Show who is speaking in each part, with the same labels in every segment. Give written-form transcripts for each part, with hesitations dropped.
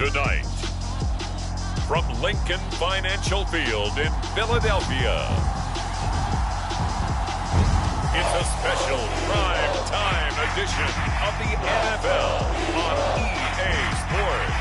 Speaker 1: Tonight, from Lincoln Financial Field in Philadelphia, it's a special prime-time edition of the NFL on EA Sports.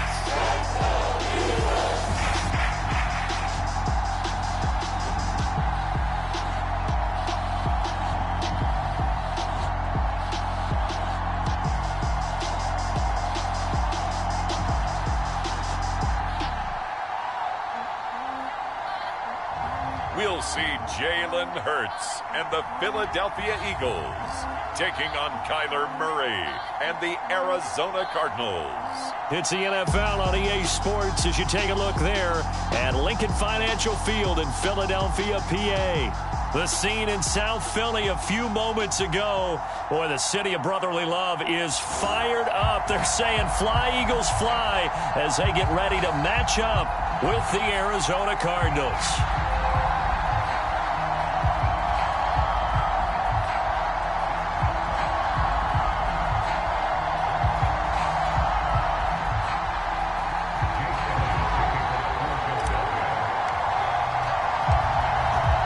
Speaker 1: We'll see Jalen Hurts and the Philadelphia Eagles taking on Kyler Murray and the Arizona Cardinals.
Speaker 2: It's the NFL on EA Sports as you take a look there at Lincoln Financial Field in Philadelphia, PA. The scene in South Philly a few moments ago. Boy, the city of brotherly love is fired up. They're saying, "Fly, Eagles, fly," as they get ready to match up with the Arizona Cardinals.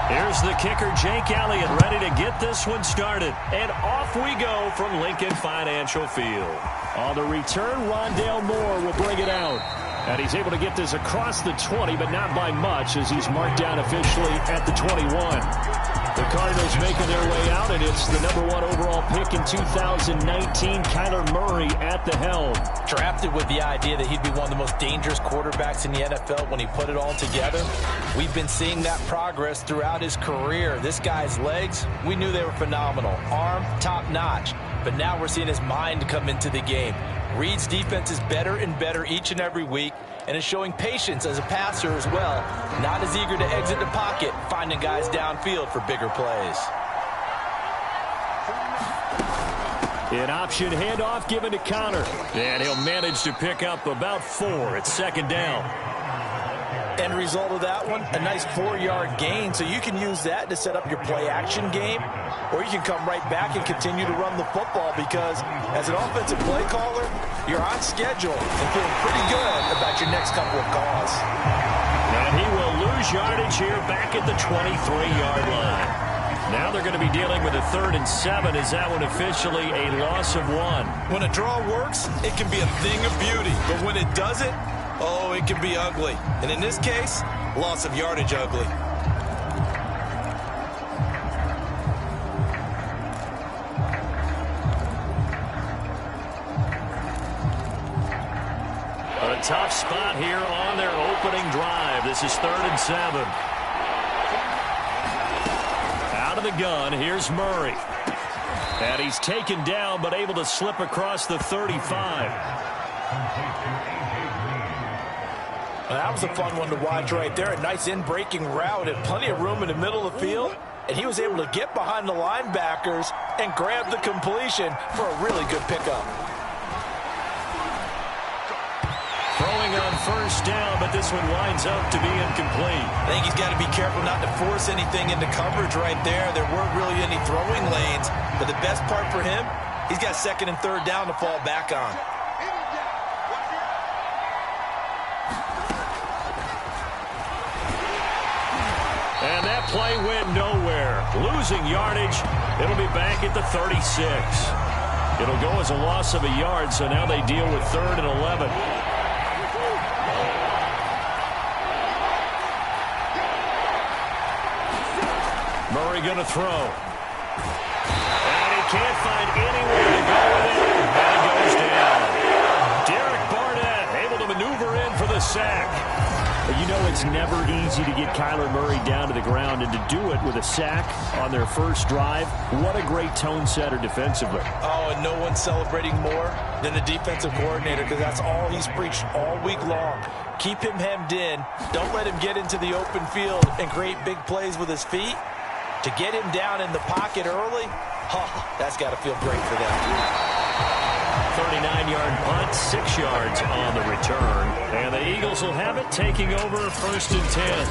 Speaker 2: Here's the kicker, Jake Elliott, ready to get this one started. And off we go from Lincoln Financial Field. On the return, Rondale Moore will bring it out. And he's able to get this across the 20, but not by much, as he's marked down officially at the 21. The Cardinals making their way out, and it's the #1 overall pick in 2019, Kyler Murray at the helm.
Speaker 3: Drafted with the idea that he'd be one of the most dangerous quarterbacks in the NFL when he put it all together. We've been seeing that progress throughout his career. This guy's legs, we knew they were phenomenal. Arm, top-notch. But now we're seeing his mind come into the game. Reed's defense is better and better each and every week, and is showing patience as a passer as well. Not as eager to exit the pocket, finding guys downfield for bigger plays.
Speaker 2: An option handoff given to Connor. And he'll manage to pick up about 4 at second down.
Speaker 3: End result of that one, a nice 4-yard gain, so you can use that to set up your play-action game, or you can come right back and continue to run the football, because as an offensive play caller, you're on schedule and feeling pretty good about your next couple of calls.
Speaker 2: And he will lose yardage here back at the 23-yard line. Now they're going to be dealing with a 3rd and 7. Is that one officially a loss of 1?
Speaker 3: When a draw works, it can be a thing of beauty, but when it doesn't, oh, it can be ugly. And in this case, loss of yardage ugly.
Speaker 2: A tough spot here on their opening drive. This is 3rd and 7. Out of the gun, here's Murray. And he's taken down, but able to slip across the 35.
Speaker 3: That was a fun one to watch right there. A nice in-breaking route and plenty of room in the middle of the field. And he was able to get behind the linebackers and grab the completion for a really good pickup.
Speaker 2: Throwing on 1st down, but this one winds up to be incomplete.
Speaker 3: I think he's got to be careful not to force anything into coverage right there. There weren't really any throwing lanes. But the best part for him, he's got 2nd and 3rd down to fall back on.
Speaker 2: And that play went nowhere. Losing yardage. It'll be back at the 36. It'll go as a loss of a yard, so now they deal with 3rd and 11. Murray going to throw. And he can't find anywhere to go with it. And he goes down. Derek Barnett able to maneuver in for the sack. But you know it's never easy to get Kyler Murray down to the ground, and to do it with a sack on their first drive, what a great tone setter defensively.
Speaker 3: Oh, and no one's celebrating more than the defensive coordinator, because that's all he's preached all week long. Keep him hemmed in. Don't let him get into the open field and create big plays with his feet. To get him down in the pocket early, that's got to feel great for them.
Speaker 2: 39-yard punt, 6 yards on the return. And the Eagles will have it, taking over 1st and 10.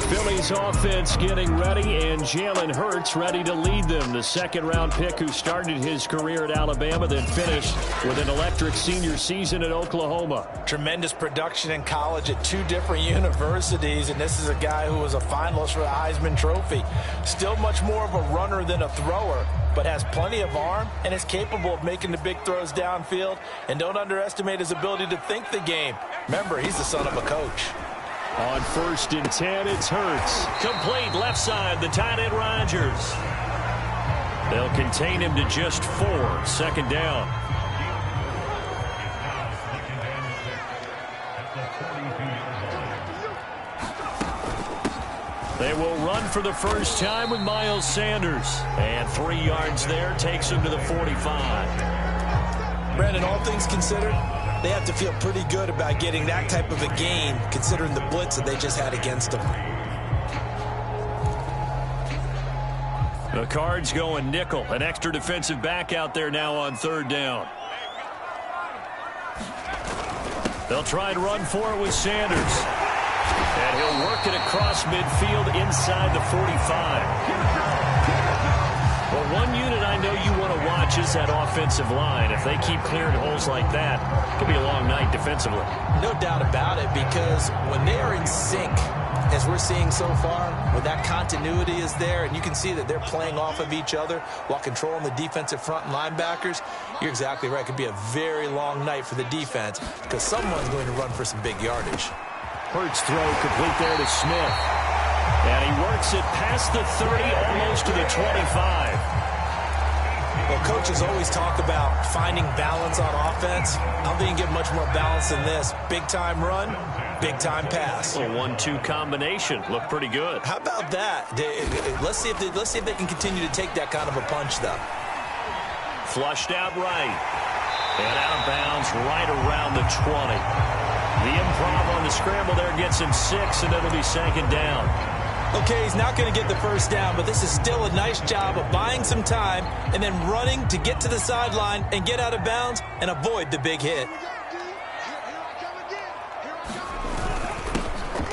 Speaker 2: Philly's offense getting ready, and Jalen Hurts ready to lead them. The second-round pick who started his career at Alabama, then finished with an electric senior season at Oklahoma.
Speaker 3: Tremendous production in college at 2 different universities, and this is a guy who was a finalist for the Heisman Trophy. Still much more of a runner than a thrower, but has plenty of arm and is capable of making the big throws downfield. And don't underestimate his ability to think the game. Remember, he's the son of a coach.
Speaker 2: On 1st and 10, it's Hurts. Complete left side, the tight end Rodgers. They'll contain him to just 4. Second down. They will run for the first time with Miles Sanders. And 3 yards there takes him to the 45.
Speaker 3: Brandon, all things considered, they have to feel pretty good about getting that type of a gain, considering the blitz that they just had against them.
Speaker 2: The Cards going nickel. An extra defensive back out there now on 3rd down. They'll try and run for it with Sanders. And he'll work it across midfield inside the 45. Well, one unit I know you want to watch is that offensive line. If they keep clearing holes like that, it could be a long night defensively.
Speaker 3: No doubt about it, because when they are in sync, as we're seeing so far, when that continuity is there, and you can see that they're playing off of each other while controlling the defensive front and linebackers, you're exactly right. It could be a very long night for the defense because someone's going to run for some big yardage.
Speaker 2: Hurts throw complete there to Smith. And he works it past the 30, almost to the 25.
Speaker 3: Well, coaches always talk about finding balance on offense. I don't think you can get much more balance than this. Big-time run, big-time pass.
Speaker 2: A 1-2 combination. Looked pretty good.
Speaker 3: How about that? Let's see if they can continue to take that kind of a punch, though.
Speaker 2: Flushed out right. And out of bounds right around the 20. The improv on the scramble there gets him 6, and it'll be 2nd down.
Speaker 3: Okay, he's not going to get the first down, but this is still a nice job of buying some time and then running to get to the sideline and get out of bounds and avoid the big hit.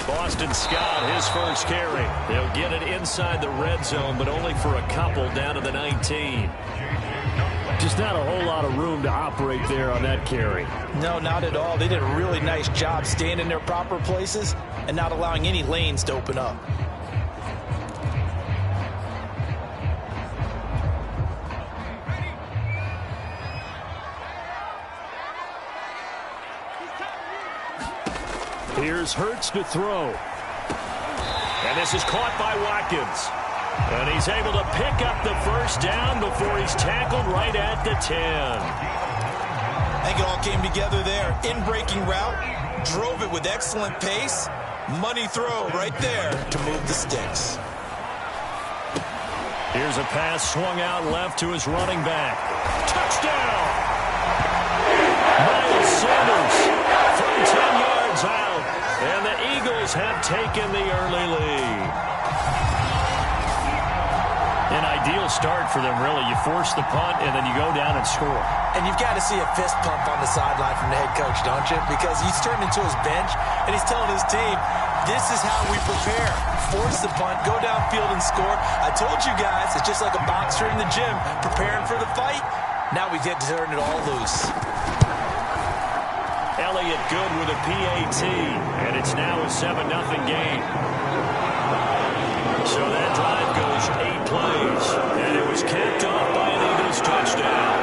Speaker 2: Boston Scott, his first carry. They'll get it inside the red zone, but only for a couple down to the 19. Just not a whole lot of room to operate there on that carry.
Speaker 3: No, not at all. They did a really nice job staying in their proper places and not allowing any lanes to open up.
Speaker 2: Here's Hurts to throw. And this is caught by Watkins. And he's able to pick up the first down before he's tackled right at the 10.
Speaker 3: I think it all came together there. In-breaking route, drove it with excellent pace. Money throw right there to move the sticks.
Speaker 2: Here's a pass swung out left to his running back. Touchdown! Miles Sanders from 10 yards out. And the Eagles have taken the early lead. An ideal start for them, really. You force the punt, and then you go down and score.
Speaker 3: And you've got to see a fist pump on the sideline from the head coach, don't you? Because he's turned into his bench, and he's telling his team, this is how we prepare. Force the punt, go downfield and score. I told you guys, it's just like a boxer in the gym, preparing for the fight. Now we get to turn it all loose.
Speaker 2: Elliott good with a PAT, and it's now a 7-0 game. So that drive goes 8 plays, and it was capped off by an Eagles touchdown.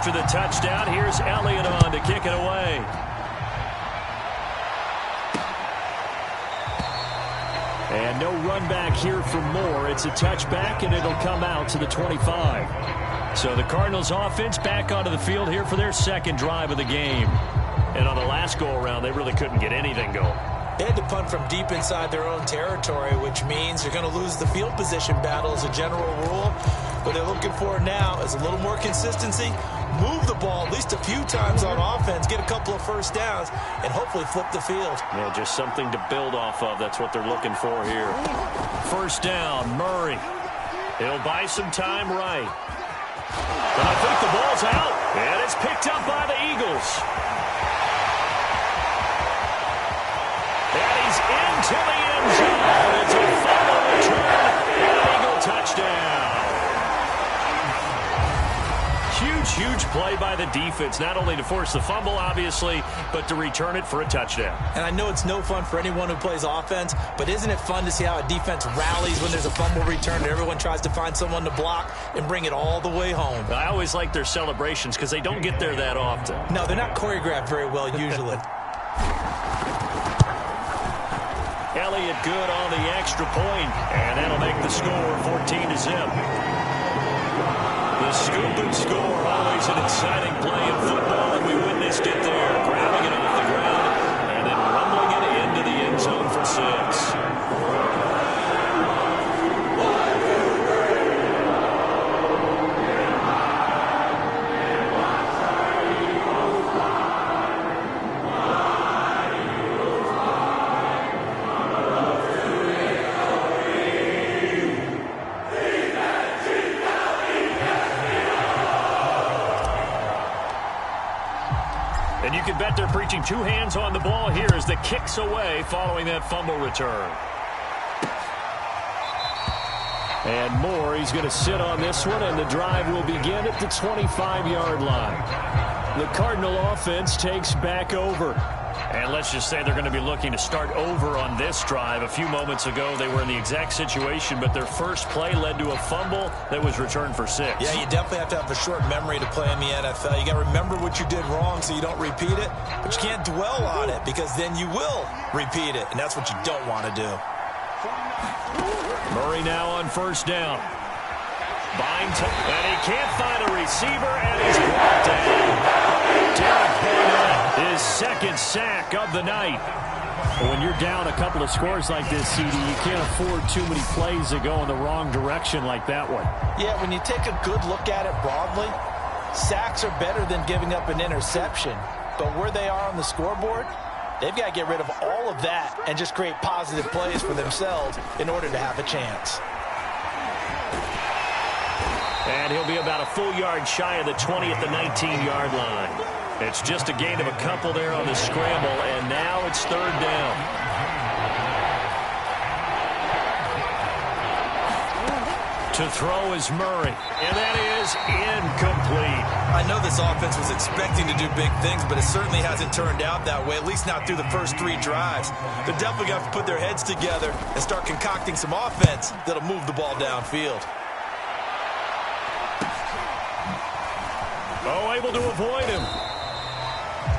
Speaker 2: After the touchdown, here's Elliott on to kick it away. And no run back here for Moore. It's a touchback, and it'll come out to the 25. So the Cardinals offense back onto the field here for their second drive of the game. And on the last go-around, they really couldn't get anything going.
Speaker 3: They had to punt from deep inside their own territory, which means you're going to lose the field position battle as a general rule. What they're looking for now is a little more consistency, move the ball at least a few times on offense, get a couple of first downs, and hopefully flip the field.
Speaker 2: Yeah, just something to build off of. That's what they're looking for here. First down, Murray. He'll buy some time right. And I think the ball's out, and it's picked up by the Eagles. And he's into the end zone. It's a fumble return and an Eagle touchdown. Huge play by the defense, not only to force the fumble, obviously, but to return it for a touchdown.
Speaker 3: And I know it's no fun for anyone who plays offense, but isn't it fun to see how a defense rallies when there's a fumble return and everyone tries to find someone to block and bring it all the way home?
Speaker 2: I always like their celebrations because they don't get there that often.
Speaker 3: No, they're not choreographed very well usually.
Speaker 2: Elliott good on the extra point, and that'll make the score 14-0. The scoop and score, always an exciting play in football, and we witnessed it there, grabbing it off the ground and then rumbling it into the end zone for 6. And you can bet they're preaching two hands on the ball here as the kick's away following that fumble return. And Moore, he's going to sit on this one, and the drive will begin at the 25-yard line. The Cardinal offense takes back over. And let's just say they're going to be looking to start over on this drive. A few moments ago, they were in the exact situation, but their first play led to a fumble that was returned for 6.
Speaker 3: Yeah, you definitely have to have a short memory to play in the NFL. You got to remember what you did wrong so you don't repeat it, but you can't dwell on it because then you will repeat it, and that's what you don't want to do.
Speaker 2: Murray now on first down. And he can't find a receiver, and he's brought down. Derek Barnett, his second sack of the night. When you're down a couple of scores like this, CD, you can't afford too many plays that go in the wrong direction like that one.
Speaker 3: Yeah, when you take a good look at it broadly, sacks are better than giving up an interception. But where they are on the scoreboard, they've got to get rid of all of that and just create positive plays for themselves in order to have a chance.
Speaker 2: And he'll be about a full yard shy of the 20 at the 19-yard line. It's just a gain of a couple there on the scramble, and now it's third down. To throw is Murray, and that is incomplete.
Speaker 3: I know this offense was expecting to do big things, but it certainly hasn't turned out that way, at least not through the first 3 drives. They're definitely going to have to put their heads together and start concocting some offense that'll move the ball downfield.
Speaker 2: Oh, able to avoid him.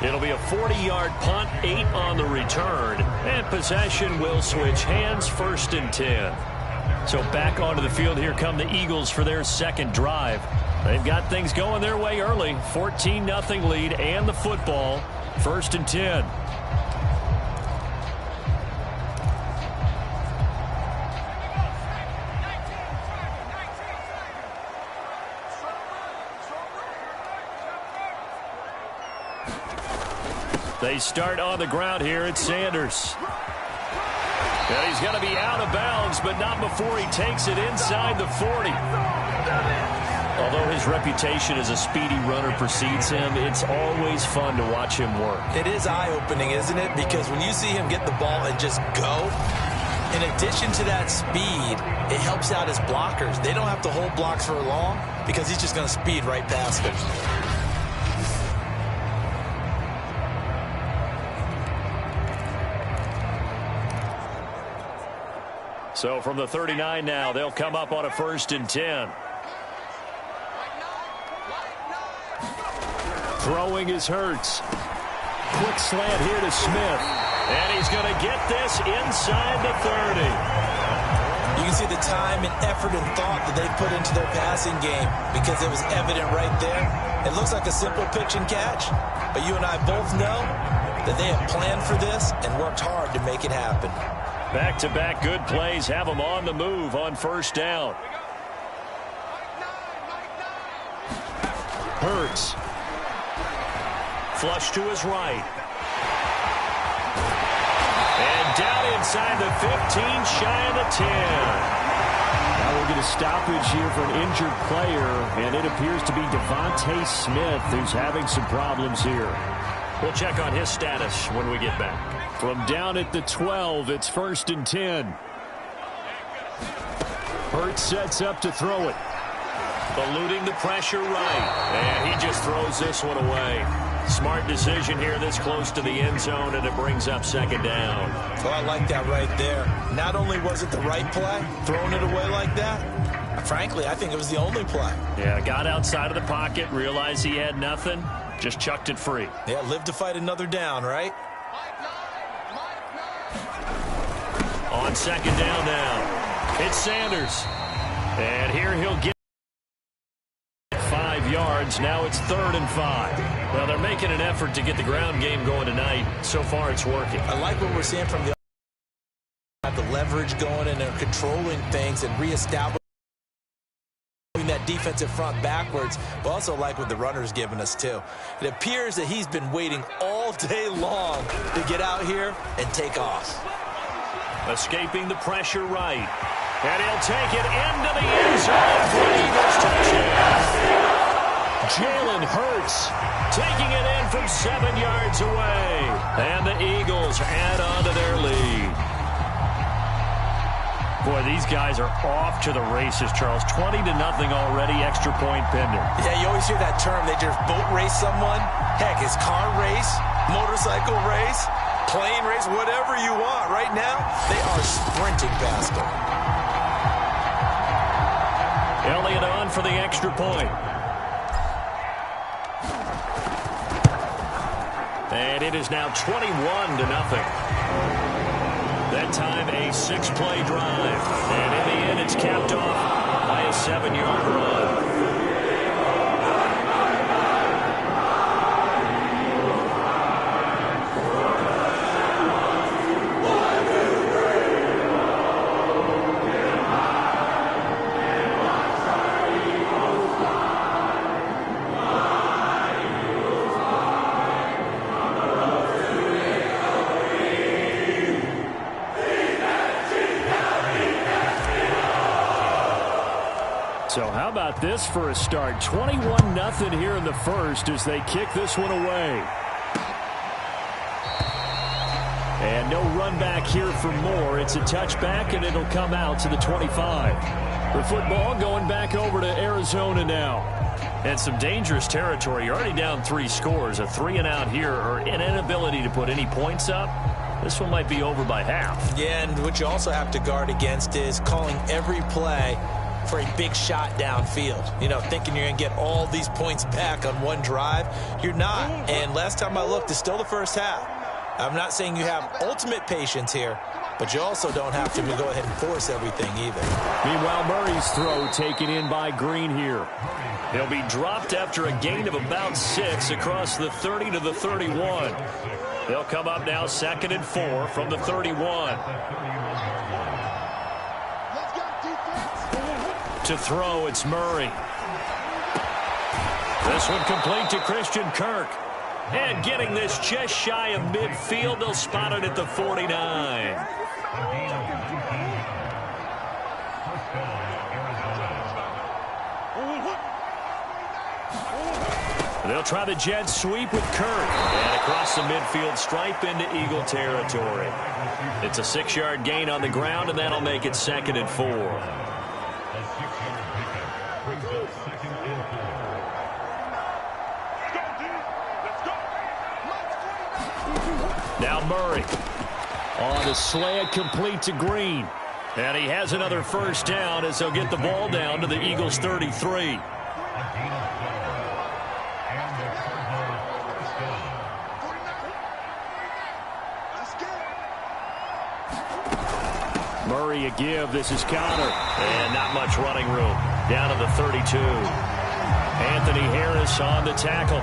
Speaker 2: It'll be a 40-yard punt, 8 on the return, and possession will switch hands, 1st and 10. So back onto the field, here come the Eagles for their second drive. They've got things going their way early, 14-0 lead and the football, 1st and 10. They start on the ground here at Sanders. And he's going to be out of bounds, but not before he takes it inside the 40. Although his reputation as a speedy runner precedes him, it's always fun to watch him work.
Speaker 3: It is eye-opening, isn't it? Because when you see him get the ball and just go, in addition to that speed, it helps out his blockers. They don't have to hold blocks for long because he's just going to speed right past them.
Speaker 2: So from the 39 now, they'll come up on a 1st and 10. Throwing is Hurts. Quick slant here to Smith. And he's going to get this inside the 30.
Speaker 3: You can see the time and effort and thought that they put into their passing game because it was evident right there. It looks like a simple pitch and catch, but you and I both know that they have planned for this and worked hard to make it happen.
Speaker 2: Back-to-back good plays have them on the move on first down. Hurts. Flush to his right. And down inside the 15, shy of the 10. Now we'll get a stoppage here for an injured player, and it appears to be Devontae Smith who's having some problems here. We'll check on his status when we get back. From down at the 12, it's 1st and 10. Hurts sets up to throw it. Eluding the pressure right. And he just throws this one away. Smart decision here this close to the end zone, and it brings up 2nd down.
Speaker 3: Oh, I like that right there. Not only was it the right play, throwing it away like that, frankly, I think it was the only play.
Speaker 2: Yeah, got outside of the pocket, realized he had nothing, just chucked it free.
Speaker 3: Yeah, live to fight another down, right?
Speaker 2: On 2nd down now, it's Sanders. And here he'll get 5 yards. Now it's 3rd and 5. Well, they're making an effort to get the ground game going tonight. So far, it's working.
Speaker 3: I like what we're seeing from the leverage going, and they're controlling things and reestablishing that defensive front backwards, but also like what the runner's given us too. It appears that he's been waiting all day long to get out here and take off.
Speaker 2: Escaping the pressure right. And he'll take it into the end zone for an Eagles touchdown. Jalen Hurts taking it in from 7 yards away. And the Eagles add on to their lead. Boy, these guys are off to the races, Charles. 20-0 already, extra point pending.
Speaker 3: Yeah, you always hear that term. They just boat race someone. Heck, it's car race, motorcycle race, plane race, whatever you want. Right now, they are sprinting past them.
Speaker 2: Elliott on for the extra point. And it is now 21-0. That time a 6-play drive. And in the end, it's capped off by a 7-yard run. So how about this for a start? 21-0 here in the first as they kick this one away. And no run back here for Moore. It's a touchback, and it'll come out to the 25. The football going back over to Arizona now. And some dangerous territory. You're already down 3 scores. A 3-and-out here, or an inability to put any points up. This one might be over by half.
Speaker 3: Yeah, and what you also have to guard against is calling every play for a big shot downfield. You know, thinking you're going to get all these points back on one drive. You're not. And last time I looked, it's still the first half. I'm not saying you have ultimate patience here, but you also don't have to go ahead and force everything either.
Speaker 2: Meanwhile, Murray's throw taken in by Green here. He'll be dropped after a gain of about 6 across the 30 to the 31. They'll come up now 2nd and 4 from the 31. To throw, it's Murray. This one complete to Christian Kirk. And getting this just shy of midfield, they'll spot it at the 49. They'll try the jet sweep with Kirk. And across the midfield stripe into Eagle territory. It's a 6-yard gain on the ground, and that'll make it 2nd and 4. Now Murray on a slant complete to Green. And he has another first down as they'll get the ball down to the Eagles' 33. Murray a give. This is Connor. And not much running room. Down to the 32. Anthony Harris on the tackle.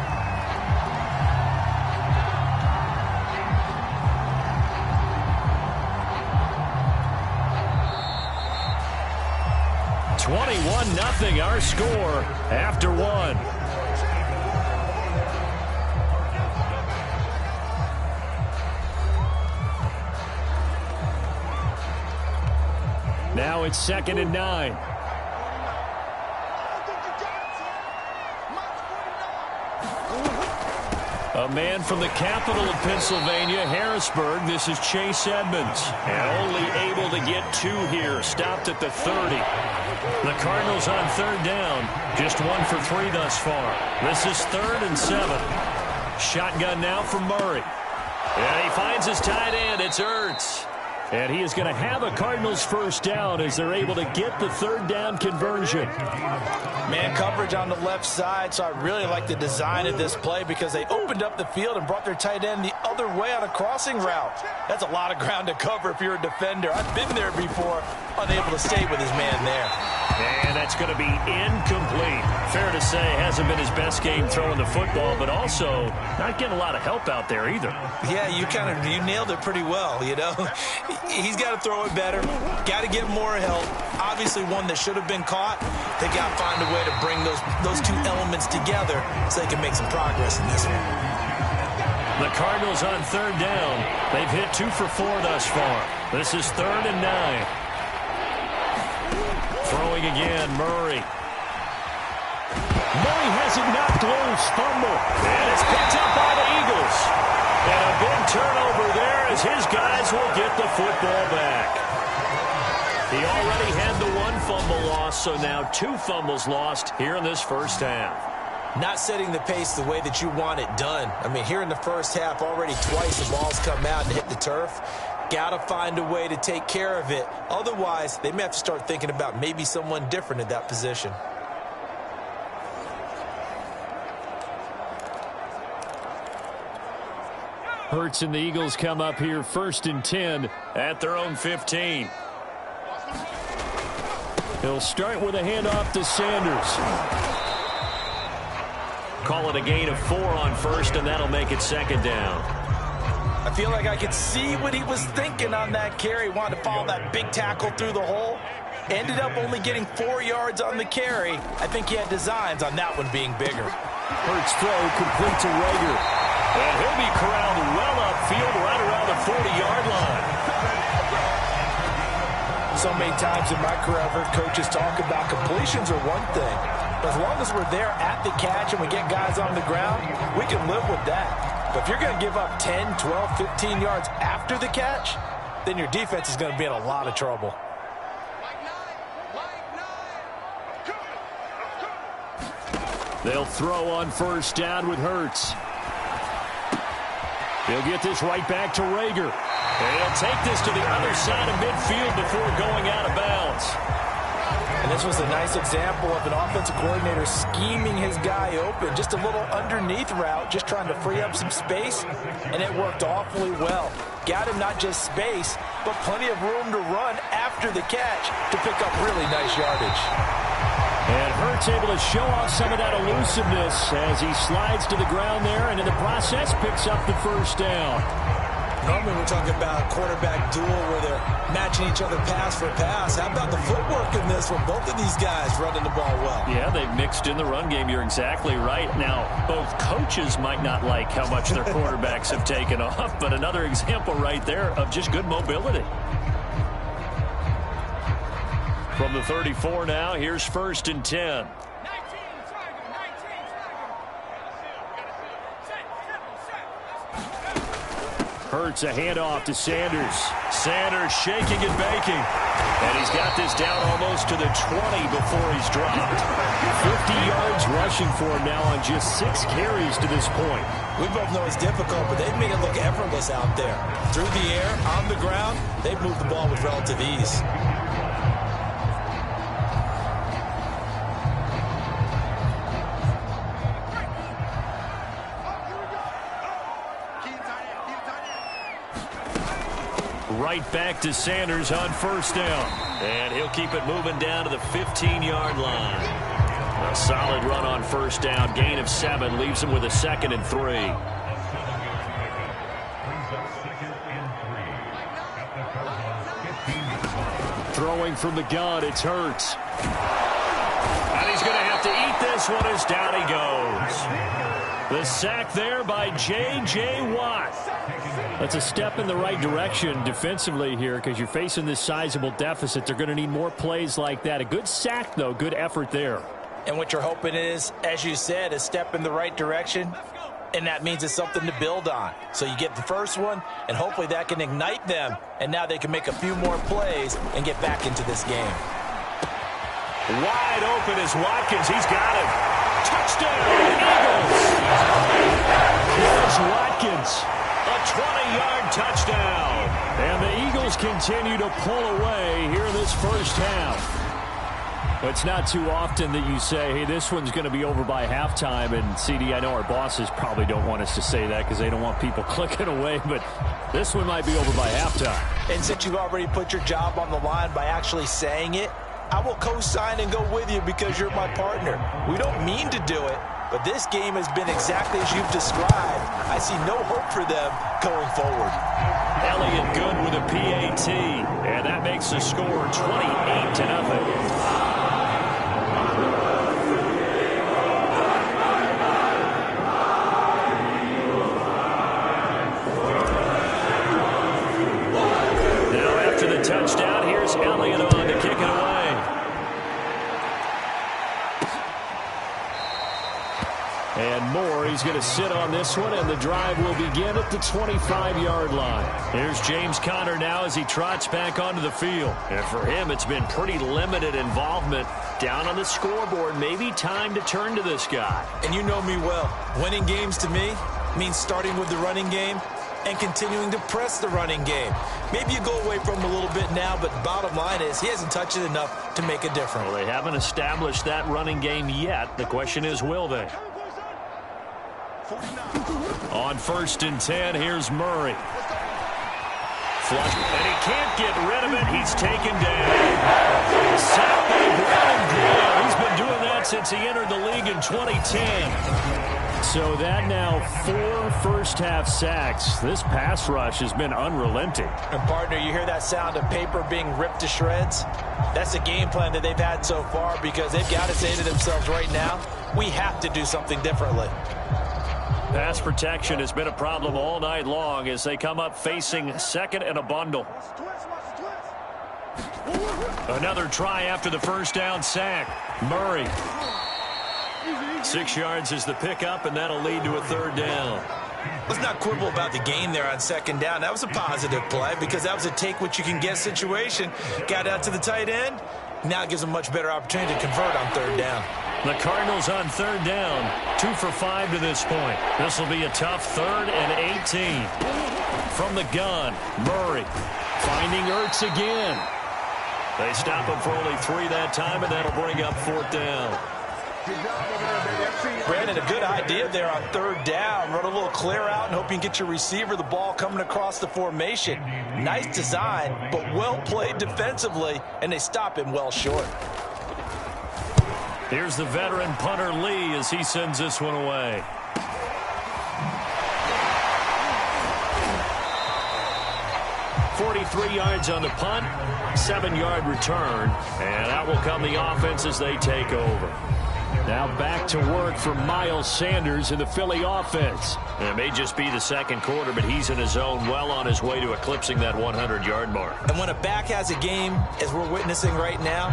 Speaker 2: 21-0 our score after one. Now it's 2nd and 9. A man from the capital of Pennsylvania, Harrisburg. This is Chase Edmonds. And only able to get 2 here. Stopped at the 30. The Cardinals on 3rd down. Just 1 for 3 thus far. This is 3rd and 7. Shotgun now from Murray. And he finds his tight end. It's Ertz. And he is going to have a Cardinals first down as they're able to get the 3rd down conversion.
Speaker 3: Man coverage on the left side, so I really like the design of this play because they opened up the field and brought their tight end the other way on a crossing route. That's a lot of ground to cover if you're a defender. I've been there before, unable to stay with his man there.
Speaker 2: And that's going to be incomplete. Fair to say, hasn't been his best game throwing the football, but also not getting a lot of help out there either.
Speaker 3: Yeah, you nailed it pretty well, you know. He's got to throw it better, got to get more help. Obviously one that should have been caught. They got to find a way to bring those 2 elements together so they can make some progress in this one.
Speaker 2: The Cardinals on 3rd down. They've hit 2 for 4 thus far. This is 3rd and 9. Throwing again, Murray. Murray has it knocked loose, fumble. And it's picked up by the Eagles. And a big turnover there as his guys will get the football back. He already had the 1 fumble loss, so now 2 fumbles lost here in this first half.
Speaker 3: Not setting the pace the way that you want it done. I mean, here in the first half, already twice the ball's come out and hit the turf. Got to find a way to take care of it. Otherwise, they may have to start thinking about maybe someone different at that position.
Speaker 2: Hurts and the Eagles come up here 1st and 10 at their own 15. He'll start with a handoff to Sanders. Call it a gain of 4 on 1st, and that'll make it 2nd down.
Speaker 3: I feel like I could see what he was thinking on that carry. Wanted to follow that big tackle through the hole. Ended up only getting 4 yards on the carry. I think he had designs on that one being bigger.
Speaker 2: Hurts throw complete to Rager. And he'll be corralled well upfield right around the 40-yard line.
Speaker 3: So many times in my career, I've heard coaches talk about completions are one thing. But as long as we're there at the catch and we get guys on the ground, we can live with that. But if you're going to give up 10, 12, 15 yards after the catch, then your defense is going to be in a lot of trouble.
Speaker 2: They'll throw on 1st down with Hurts. He'll get this right back to Rager. And he'll take this to the other side of midfield before going out of bounds.
Speaker 3: And this was a nice example of an offensive coordinator scheming his guy open. Just a little underneath route, just trying to free up some space, and it worked awfully well. Got him not just space, but plenty of room to run after the catch to pick up really nice yardage.
Speaker 2: And Hurts able to show off some of that elusiveness as he slides to the ground there, and in the process picks up the 1st down.
Speaker 3: Normally we're talking about a quarterback duel where they're matching each other pass for pass. How about the footwork in this one? Both of these guys running the ball well.
Speaker 2: Yeah, they've mixed in the run game. You're exactly right. Now, both coaches might not like how much their quarterbacks have taken off, but another example right there of just good mobility. From the 34 now, here's 1st and 10. Hurts a handoff to Sanders. Sanders shaking and baking. And he's got this down almost to the 20 before he's dropped. 50 yards rushing for him now on just 6 carries to this point.
Speaker 3: We both know it's difficult, but they've made it look effortless out there. Through the air, on the ground, they've moved the ball with relative ease.
Speaker 2: Right back to Sanders on 1st down. And he'll keep it moving down to the 15-yard line. A solid run on 1st down. Gain of 7 leaves him with a 2nd and 3. Throwing from the gun, it's Hurts. And he's going to have to eat this one as down he goes. The sack there by J.J. Watt. That's a step in the right direction defensively here because you're facing this sizable deficit. They're going to need more plays like that. A good sack, though. Good effort there.
Speaker 3: And what you're hoping is, as you said, a step in the right direction. And that means it's something to build on. So you get the first one, and hopefully that can ignite them. And now they can make a few more plays and get back into this game.
Speaker 2: Wide open is Watkins. He's got him. Touchdown, Eagles. Here's Watkins. A 20-yard touchdown. And the Eagles continue to pull away here in this first half. It's not too often that you say, hey, this one's going to be over by halftime. And, CD, I know our bosses probably don't want us to say that because they don't want people clicking away. But this one might be over by halftime.
Speaker 3: And since you've already put your job on the line by actually saying it, I will co-sign and go with you because you're my partner. We don't mean to do it, but this game has been exactly as you've described. I see no hope for them going forward.
Speaker 2: Elliott good with a PAT, and that makes the score 28-0. Touchdown. Here's Elliott on to kick it away. And Moore, he's going to sit on this one, and the drive will begin at the 25-yard line. Here's James Conner now as he trots back onto the field. And for him, it's been pretty limited involvement down on the scoreboard. Maybe time to turn to this guy.
Speaker 3: And you know me well. Winning games to me means starting with the running game and continuing to press the running game. Maybe you go away from him a little bit now, but bottom line is he hasn't touched it enough to make a difference.
Speaker 2: Well, they haven't established that running game yet. The question is, will they? On 1st and 10, here's Murray. Flush, and he can't get rid of it. He's taken down. Sacked by Brandon Graham. He's been doing that since he entered the league in 2010. So that now 4 first-half sacks. This pass rush has been unrelenting.
Speaker 3: And, partner, you hear that sound of paper being ripped to shreds? That's the game plan that they've had so far because they've got to say to themselves right now, we have to do something differently.
Speaker 2: Pass protection has been a problem all night long as they come up facing second and a bundle. Another try after the first down sack. Murray. 6 yards is the pickup, and that'll lead to a 3rd down.
Speaker 3: Let's not quibble about the gain there on 2nd down. That was a positive play because that was a take-what-you-can-get situation. Got out to the tight end. Now it gives them a much better opportunity to convert on 3rd down.
Speaker 2: The Cardinals on 3rd down. 2 for 5 to this point. This will be a tough 3rd and 18. From the gun, Murray finding Ertz again. They stop him for only 3 that time, and that'll bring up 4th down.
Speaker 3: Brandon, a good idea there on 3rd down. Run a little clear out and hope you can get your receiver the ball coming across the formation. Nice design, but well played defensively, and they stop him well short.
Speaker 2: Here's the veteran punter Lee as he sends this one away. .43 yards on the punt, 7-yard return, and that will come the offense as they take over. Now back to work for Miles Sanders in the Philly offense. It may just be the 2nd quarter, but he's in his zone, well on his way to eclipsing that 100-yard mark.
Speaker 3: And when a back has a game, as we're witnessing right now,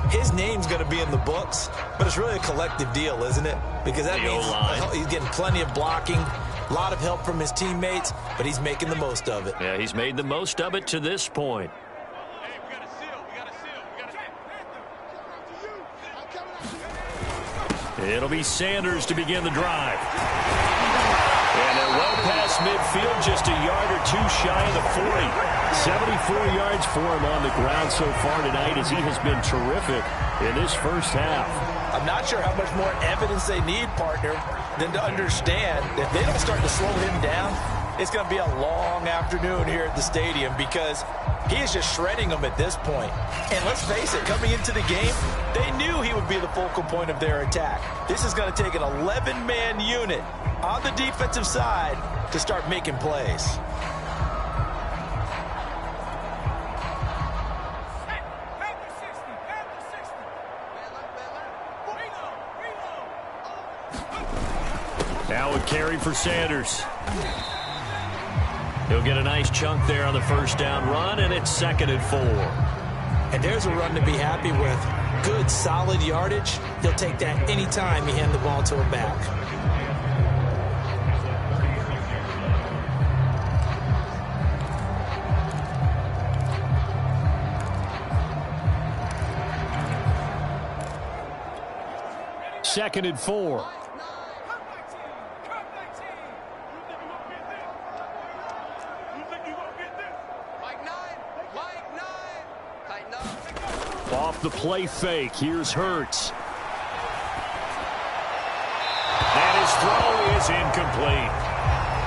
Speaker 3: his name's going to be in the books, but it's really a collective deal, isn't it? Because that means he's getting plenty of blocking, a lot of help from his teammates, but he's making the most of it.
Speaker 2: Yeah, he's made the most of it to this point. It'll be Sanders to begin the drive. And they're well past midfield, just a yard or 2 shy of the 40. 74 yards for him on the ground so far tonight as he has been terrific in this first half.
Speaker 3: I'm not sure how much more evidence they need, partner, than to understand that if they don't start to slow him down, it's going to be a long afternoon here at the stadium because he is just shredding them at this point. And let's face it, coming into the game, they knew he would be the focal point of their attack. This is going to take an 11-man unit on the defensive side to start making plays.
Speaker 2: carry for Sanders. He'll get a nice chunk there on the first down run, and it's 2nd and 4.
Speaker 3: And there's a run to be happy with. Good, solid yardage. He'll take that anytime you hand the ball to a back.
Speaker 2: Second and 4. Off the play fake, here's Hurts. And his throw is incomplete.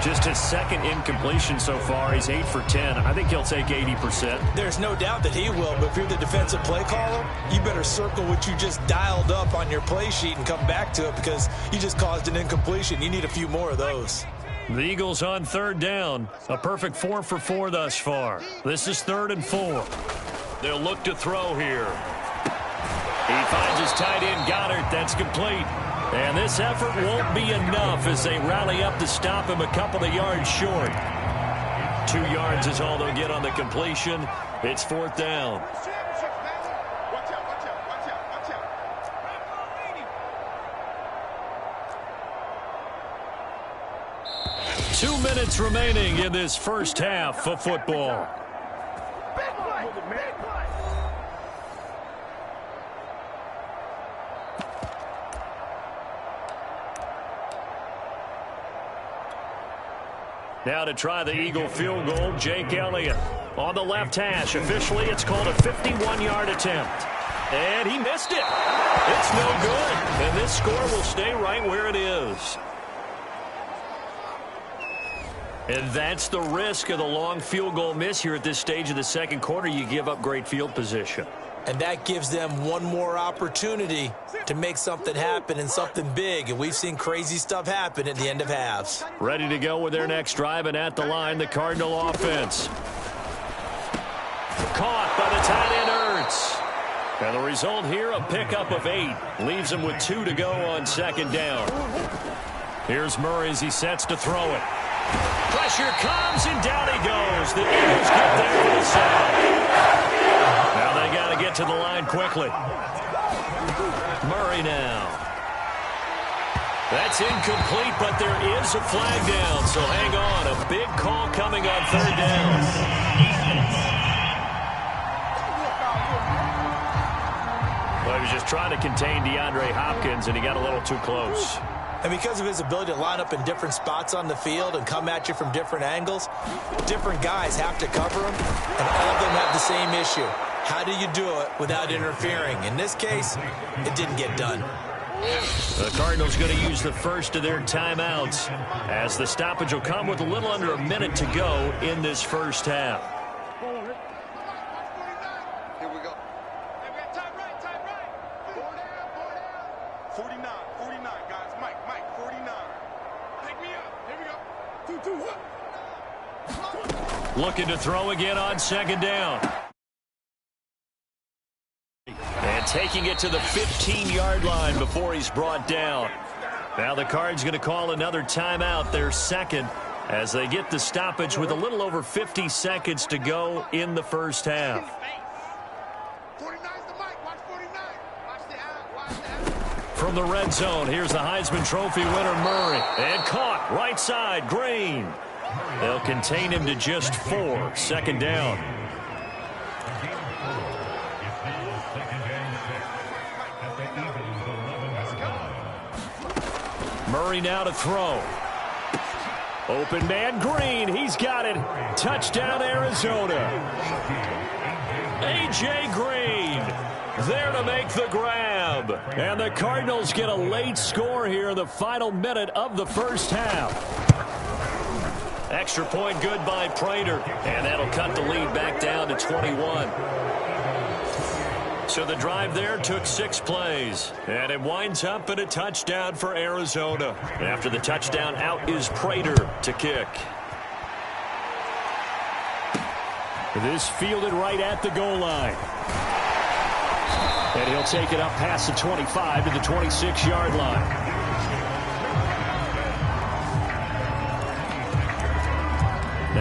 Speaker 2: Just his second incompletion so far. He's 8 for 10. I think he'll take 80%.
Speaker 3: There's no doubt that he will, but if you're the defensive play caller, you better circle what you just dialed up on your play sheet and come back to it because you just caused an incompletion. You need a few more of those.
Speaker 2: The Eagles on 3rd down. A perfect 4 for 4 thus far. This is 3rd and 4. They'll look to throw here. He finds his tight end, Goddard. That's complete. And this effort won't be enough as they rally up to stop him a couple of yards short. 2 yards is all they'll get on the completion. It's 4th down. Two minutes remaining in this first half of football. Now to try the Eagle field goal, Jake Elliott on the left hash. Officially, it's called a 51-yard attempt. And he missed it. It's no good. And this score will stay right where it is. And that's the risk of the long field goal miss here at this stage of the second quarter. You give up great field position.
Speaker 3: And that gives them one more opportunity to make something happen and something big. And we've seen crazy stuff happen at the end of halves.
Speaker 2: Ready to go with their next drive, and at the line, the Cardinal offense. Caught by the tight end, Ertz. And the result here, a pickup of 8. Leaves them with 2 to go on 2nd down. Here's Murray as he sets to throw it. Pressure comes, and down he goes. The Eagles get there for the sack. Now they got to get to the line quickly. Murray now. That's incomplete, but there is a flag down, so hang on. A big call coming on 3rd down. Well, he was just trying to contain DeAndre Hopkins, and he got a little too close.
Speaker 3: And because of his ability to line up in different spots on the field and come at you from different angles, different guys have to cover him, and all of them have the same issue. How do you do it without interfering? In this case, it didn't get done.
Speaker 2: The Cardinals going to use the first of their timeouts as the stoppage will come with a little under a minute to go in this first half.
Speaker 4: Here we go. Time right. 49, guys. Mike, 49. Take me up. Here we go.
Speaker 2: Looking to throw again on 2nd down. And taking it to the 15-yard line before he's brought down. Now the Cards going to call another timeout, their second, as they get the stoppage with a little over 50 seconds to go in the first half.
Speaker 4: 49's the mic. Watch 49. Watch the
Speaker 2: From the red zone, here's the Heisman Trophy winner, Murray. And caught, right side, Green. They'll contain him to just 4, 2nd down. Murray now to throw. Open man, Green. He's got it. Touchdown, Arizona. A.J. Green there to make the grab. And the Cardinals get a late score here in the final minute of the first half. Extra point good by Prater. And that'll cut the lead back down to 21. So the drive there took 6 plays. And it winds up in a touchdown for Arizona. After the touchdown, out is Prater to kick. This fielded right at the goal line. And he'll take it up past the 25 to the 26-yard line.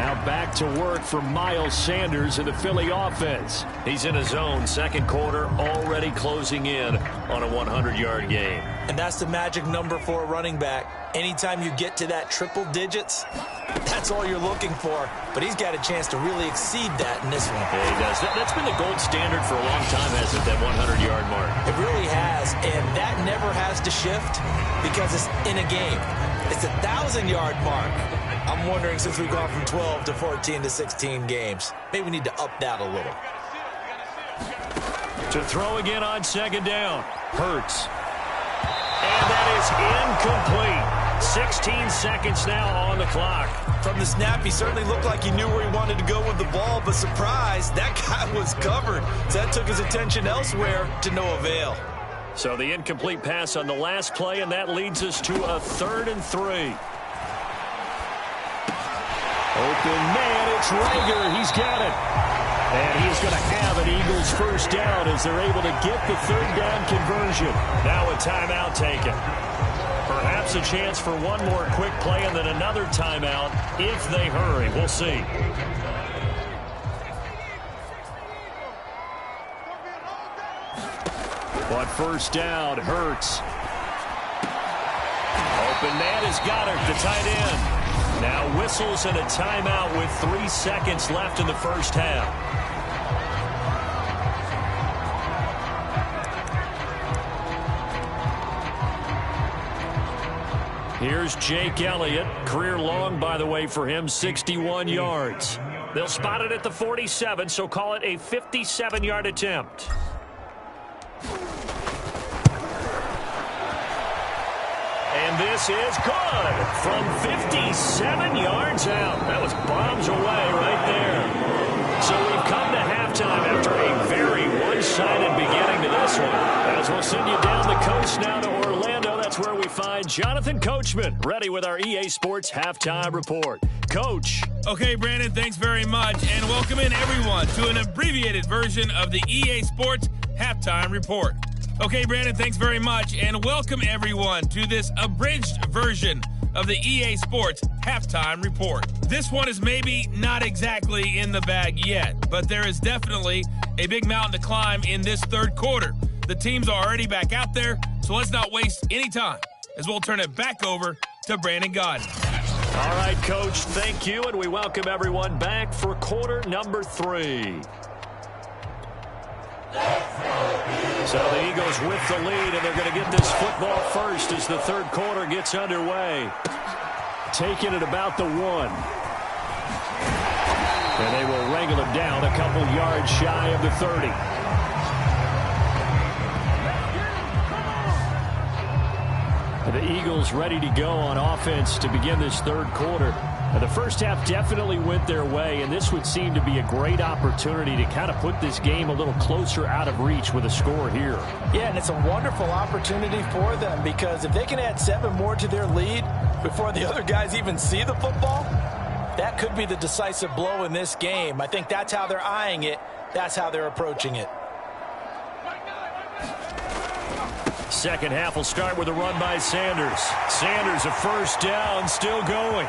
Speaker 2: Now back to work for Miles Sanders in the Philly offense. He's in his own second quarter, already closing in on a 100-yard game.
Speaker 3: And that's the magic number for a running back. Anytime you get to that triple digits, that's all you're looking for. But he's got a chance to really exceed that in this one.
Speaker 2: Yeah, he does. That's been the gold standard for a long time, hasn't it, that 100-yard mark?
Speaker 3: It really has, and that never has to shift because it's in a game. It's a 1,000-yard mark. I'm wondering, since we've gone from 12 to 14 to 16 games, maybe we need to up that a little.
Speaker 2: To throw again on second down. Hurts. And that is incomplete. 16 seconds now on the clock.
Speaker 3: From the snap, he certainly looked like he knew where he wanted to go with the ball, but surprise, that guy was covered. So that took his attention elsewhere to no avail.
Speaker 2: So the incomplete pass on the last play, and that leads us to a 3rd and 3. Open man, it's Rager. He's got it. And he's going to have an Eagles first down as they're able to get the 3rd down conversion. Now a timeout taken. Perhaps a chance for one more quick play and then another timeout if they hurry. We'll see. But first down, Hurts. Open man is Goddard, the tight end. Now whistles and a timeout with 3 seconds left in the first half. Here's Jake Elliott. Career long, by the way, for him, 61 yards. They'll spot it at the 47, so call it a 57-yard attempt. And this is good from 57 yards out. That was bombs away right there. So we've come to halftime after a very one-sided beginning to this one. As we'll send you down the coast now to Orlando, that's where we find Jonathan Coachman, ready with our EA Sports Halftime Report. Coach.
Speaker 5: Okay, Brandon, thanks very much. And welcome in, everyone, to an abbreviated version of the EA Sports Halftime Report. Okay, Brandon, thanks very much, and welcome everyone to this abridged version of the EA Sports Halftime Report. This one is maybe not exactly in the bag yet, but there is definitely a big mountain to climb in this third quarter. The teams are already back out there, so let's not waste any time, as we'll turn it back over to Brandon Godden.
Speaker 2: All right, Coach, thank you, and we welcome everyone back for quarter number 3. So the Eagles with the lead, and they're going to get this football first as the third quarter gets underway. Taking it about the 1. And they will wrangle him down a couple yards shy of the 30. The Eagles ready to go on offense to begin this third quarter. The first half definitely went their way, and this would seem to be a great opportunity to kind of put this game a little closer out of reach with a score here.
Speaker 3: Yeah, and it's a wonderful opportunity for them because if they can add 7 more to their lead before the other guys even see the football, that could be the decisive blow in this game. I think that's how they're eyeing it. That's how they're approaching it.
Speaker 2: Second half will start with a run by Sanders. Sanders, a first down, still going.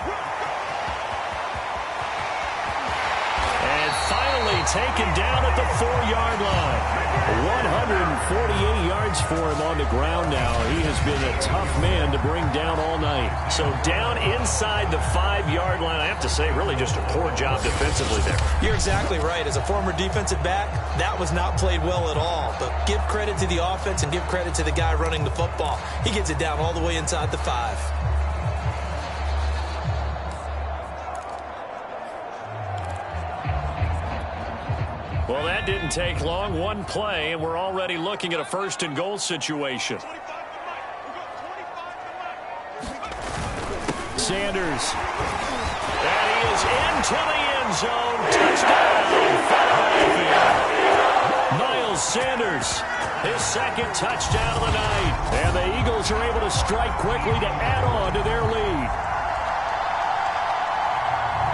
Speaker 2: And finally taken down at the 4-yard line. 148 yards for him on the ground now. He has been a tough man to bring down all night. So down inside the 5-yard line, I have to say, really just a poor job defensively there.
Speaker 3: You're exactly right. As a former defensive back, that was not played well at all. But give credit to the offense and give credit to the guy running the football. He gets it down all the way inside the 5.
Speaker 2: Well, that didn't take long. One play, and we're already looking at a first and goal situation. Sanders. And he is into the end zone. Touchdown, Philadelphia. Miles Sanders, his second touchdown of the night. And the Eagles are able to strike quickly to add on to their lead.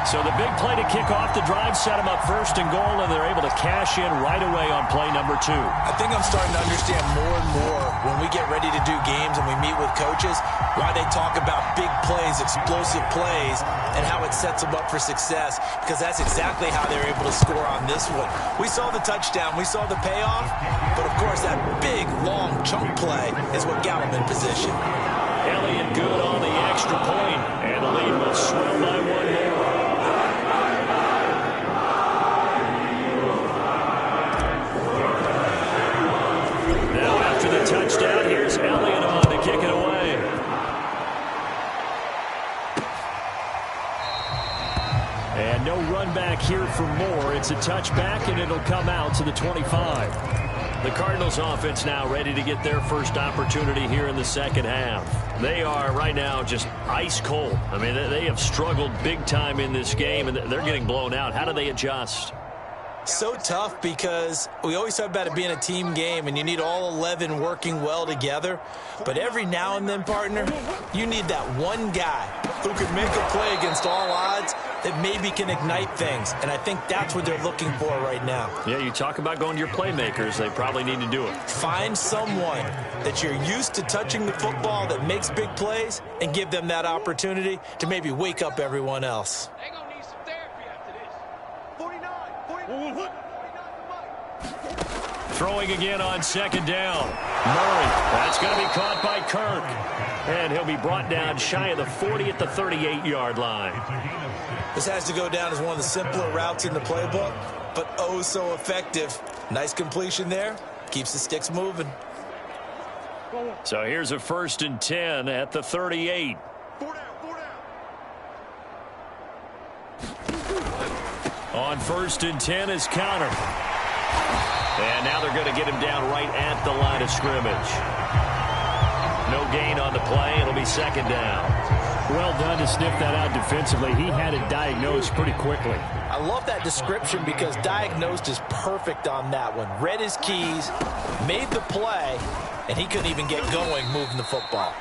Speaker 2: So the big play to kick off the drive set them up first and goal, and they're able to cash in right away on play number 2.
Speaker 3: I think I'm starting to understand more and more when we get ready to do games and we meet with coaches why they talk about big plays, explosive plays, and how it sets them up for success, because that's exactly how they're able to score on this one. We saw the touchdown. We saw the payoff. But, of course, that big, long chunk play is what got them in position.
Speaker 2: Elliott good on the extra point, and the lead will swell by 1 more. The touchdown. Here's Elliott on to kick it away. And no run back here for Moore. It's a touchback, and it'll come out to the 25. The Cardinals offense now ready to get their first opportunity here in the second half. They are right now just ice cold. I mean, they have struggled big time in this game, and they're getting blown out. How do they adjust?
Speaker 3: So tough, because we always talk about it being a team game and you need all 11 working well together. But every now and then, partner, you need that one guy who can make a play against all odds that maybe can ignite things. And I think that's what they're looking for right now.
Speaker 2: Yeah, you talk about going to your playmakers. They probably need to do it.
Speaker 3: Find someone that you're used to touching the football that makes big plays and give them that opportunity to maybe wake up everyone else.
Speaker 2: Throwing again on second down. Murray. That's going to be caught by Kirk. And he'll be brought down shy of the 40 at the 38-yard line.
Speaker 3: This has to go down as one of the simpler routes in the playbook, but oh so effective. Nice completion there. Keeps the sticks moving.
Speaker 2: So here's a 1st and 10 at the 38. On 1st and 10 is Counter. And now they're going to get him down right at the line of scrimmage. No gain on the play. It'll be second down.
Speaker 6: Well done to sniff that out defensively. He had it diagnosed pretty quickly.
Speaker 3: I love that description, because diagnosed is perfect on that one. Read his keys, made the play, and he couldn't even get going moving the football.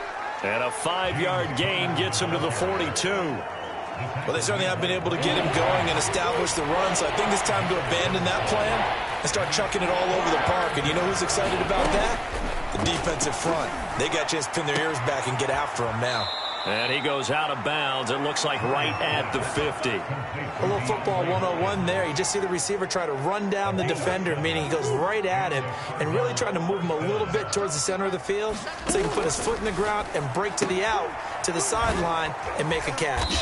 Speaker 2: And a 5-yard gain gets him to the 42.
Speaker 3: Well, they certainly have been able to get him going and establish the run, so I think it's time to abandon that plan and start chucking it all over the park. And you know who's excited about that? The defensive front. They got a chance to pin their ears back and get after him now.
Speaker 2: And he goes out of bounds. It looks like right at the 50.
Speaker 3: A little football 101 there. You just see the receiver try to run down the defender, meaning he goes right at him and really trying to move him a little bit towards the center of the field so he can put his foot in the ground and break to the out, to the sideline, and make a catch.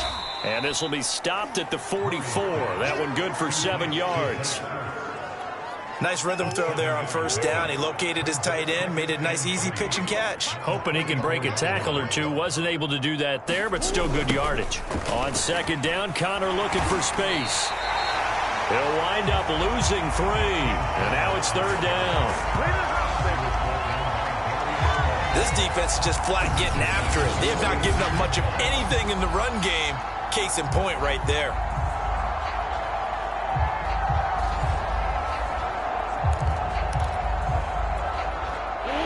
Speaker 2: And this will be stopped at the 44. That one good for 7 yards.
Speaker 3: Nice rhythm throw there on 1st down. He located his tight end, made a nice easy pitch and catch.
Speaker 2: Hoping he can break a tackle or two. Wasn't able to do that there, but still good yardage. On 2nd down, Connor looking for space. He'll wind up losing 3. And now it's 3rd down.
Speaker 3: This defense is just flat getting after it. They have not given up much of anything in the run game. Case in point right there.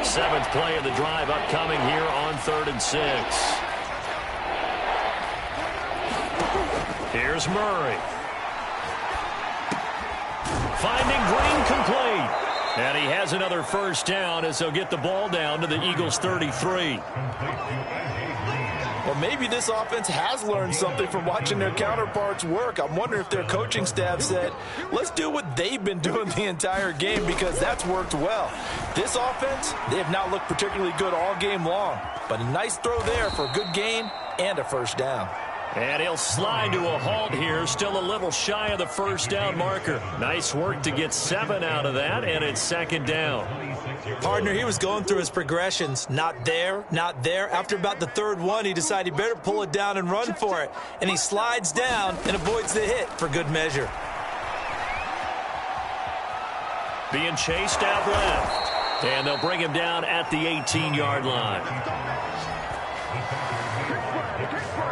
Speaker 2: Seventh play of the drive upcoming here on 3rd and 6. Here's Murray. Finding Green complete. And he has another 1st down as they'll get the ball down to the Eagles' 33.
Speaker 3: Well, maybe this offense has learned something from watching their counterparts work. I'm wondering if their coaching staff said, let's do what they've been doing the entire game, because that's worked well. This offense, they have not looked particularly good all game long, but a nice throw there for a good gain and a 1st down.
Speaker 2: And he'll slide to a halt here, still a little shy of the 1st down marker. Nice work to get 7 out of that, and it's 2nd down.
Speaker 3: Partner, he was going through his progressions. Not there, not there. After about the 3rd one, he decided he better pull it down and run for it. And he slides down and avoids the hit for good measure.
Speaker 2: Being chased out left. And they'll bring him down at the 18-yard line.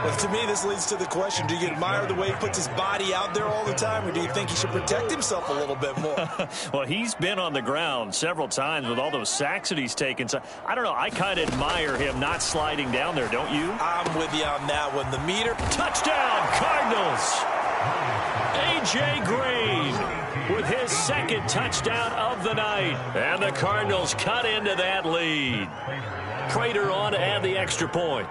Speaker 3: Well, to me, this leads to the question, do you admire the way he puts his body out there all the time, or do you think he should protect himself a little bit more?
Speaker 2: Well, he's been on the ground several times with all those sacks that he's taken. So I don't know. I kind of admire him not sliding down there, don't you?
Speaker 3: I'm with you on that one. The meter.
Speaker 2: Touchdown, Cardinals. A.J. Green with his second touchdown of the night. And the Cardinals cut into that lead. Prater on to add the extra point.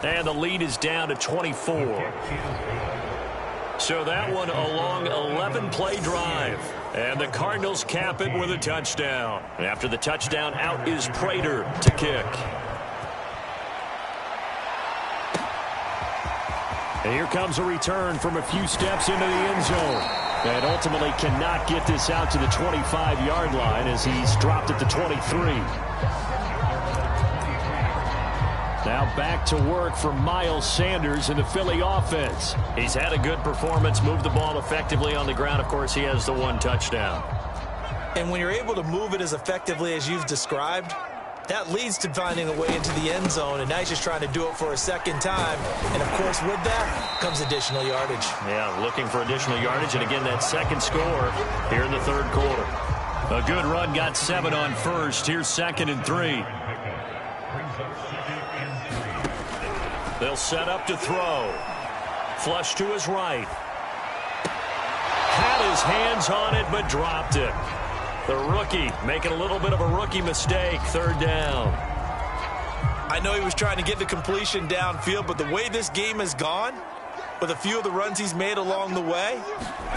Speaker 2: And the lead is down to 24. So that one a long 11-play drive. And the Cardinals cap it with a touchdown. After the touchdown, out is Prater to kick. And here comes a return from a few steps into the end zone. And ultimately cannot get this out to the 25-yard line as he's dropped at the 23. Now back to work for Miles Sanders in the Philly offense. He's had a good performance, moved the ball effectively on the ground. Of course, he has the one touchdown.
Speaker 3: And when you're able to move it as effectively as you've described, that leads to finding a way into the end zone, and now he's just trying to do it for a second time. And, of course, with that comes additional yardage. Yeah, looking for additional yardage, and again, that second score here in the third quarter.
Speaker 2: A good run, got 7 on first. Here's 2nd and 3. They'll set up to throw. Flush to his right. Had his hands on it, but dropped it. The rookie making a little bit of a rookie mistake. 3rd down.
Speaker 3: I know he was trying to get the completion downfield, but the way this game has gone, with a few of the runs he's made along the way,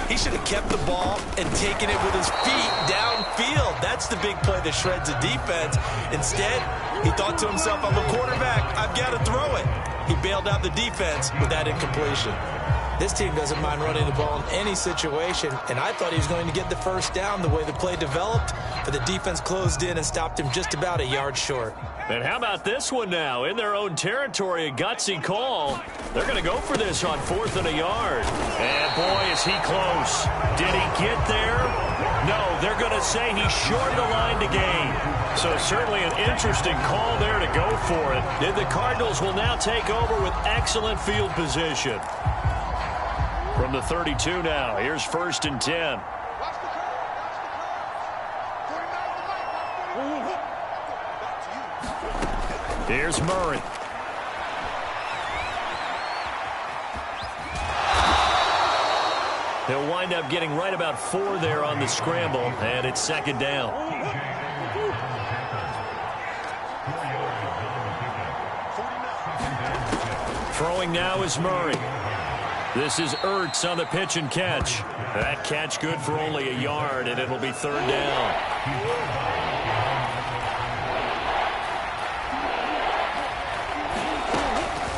Speaker 3: he should have kept the ball and taken it with his feet downfield. That's the big play that shreds the defense. Instead, he thought to himself, I'm a quarterback, I've got to throw it. He bailed out the defense with that incompletion. This team doesn't mind running the ball in any situation, and I thought he was going to get the first down the way the play developed, but the defense closed in and stopped him just about a yard short.
Speaker 2: And how about this one now? In their own territory, a gutsy call. They're going to go for this on 4th and a yard. And, boy, is he close. Did he get there? No, they're going to say he's short of the line to gain. So certainly an interesting call there to go for it. And the Cardinals will now take over with excellent field position. From the 32 now, here's 1st and 10. Here's Murray. He'll wind up getting right about 4 there on the scramble, and it's 2nd down. Throwing now is Murray. This is Ertz on the pitch and catch. That catch good for only a yard, and it'll be 3rd down.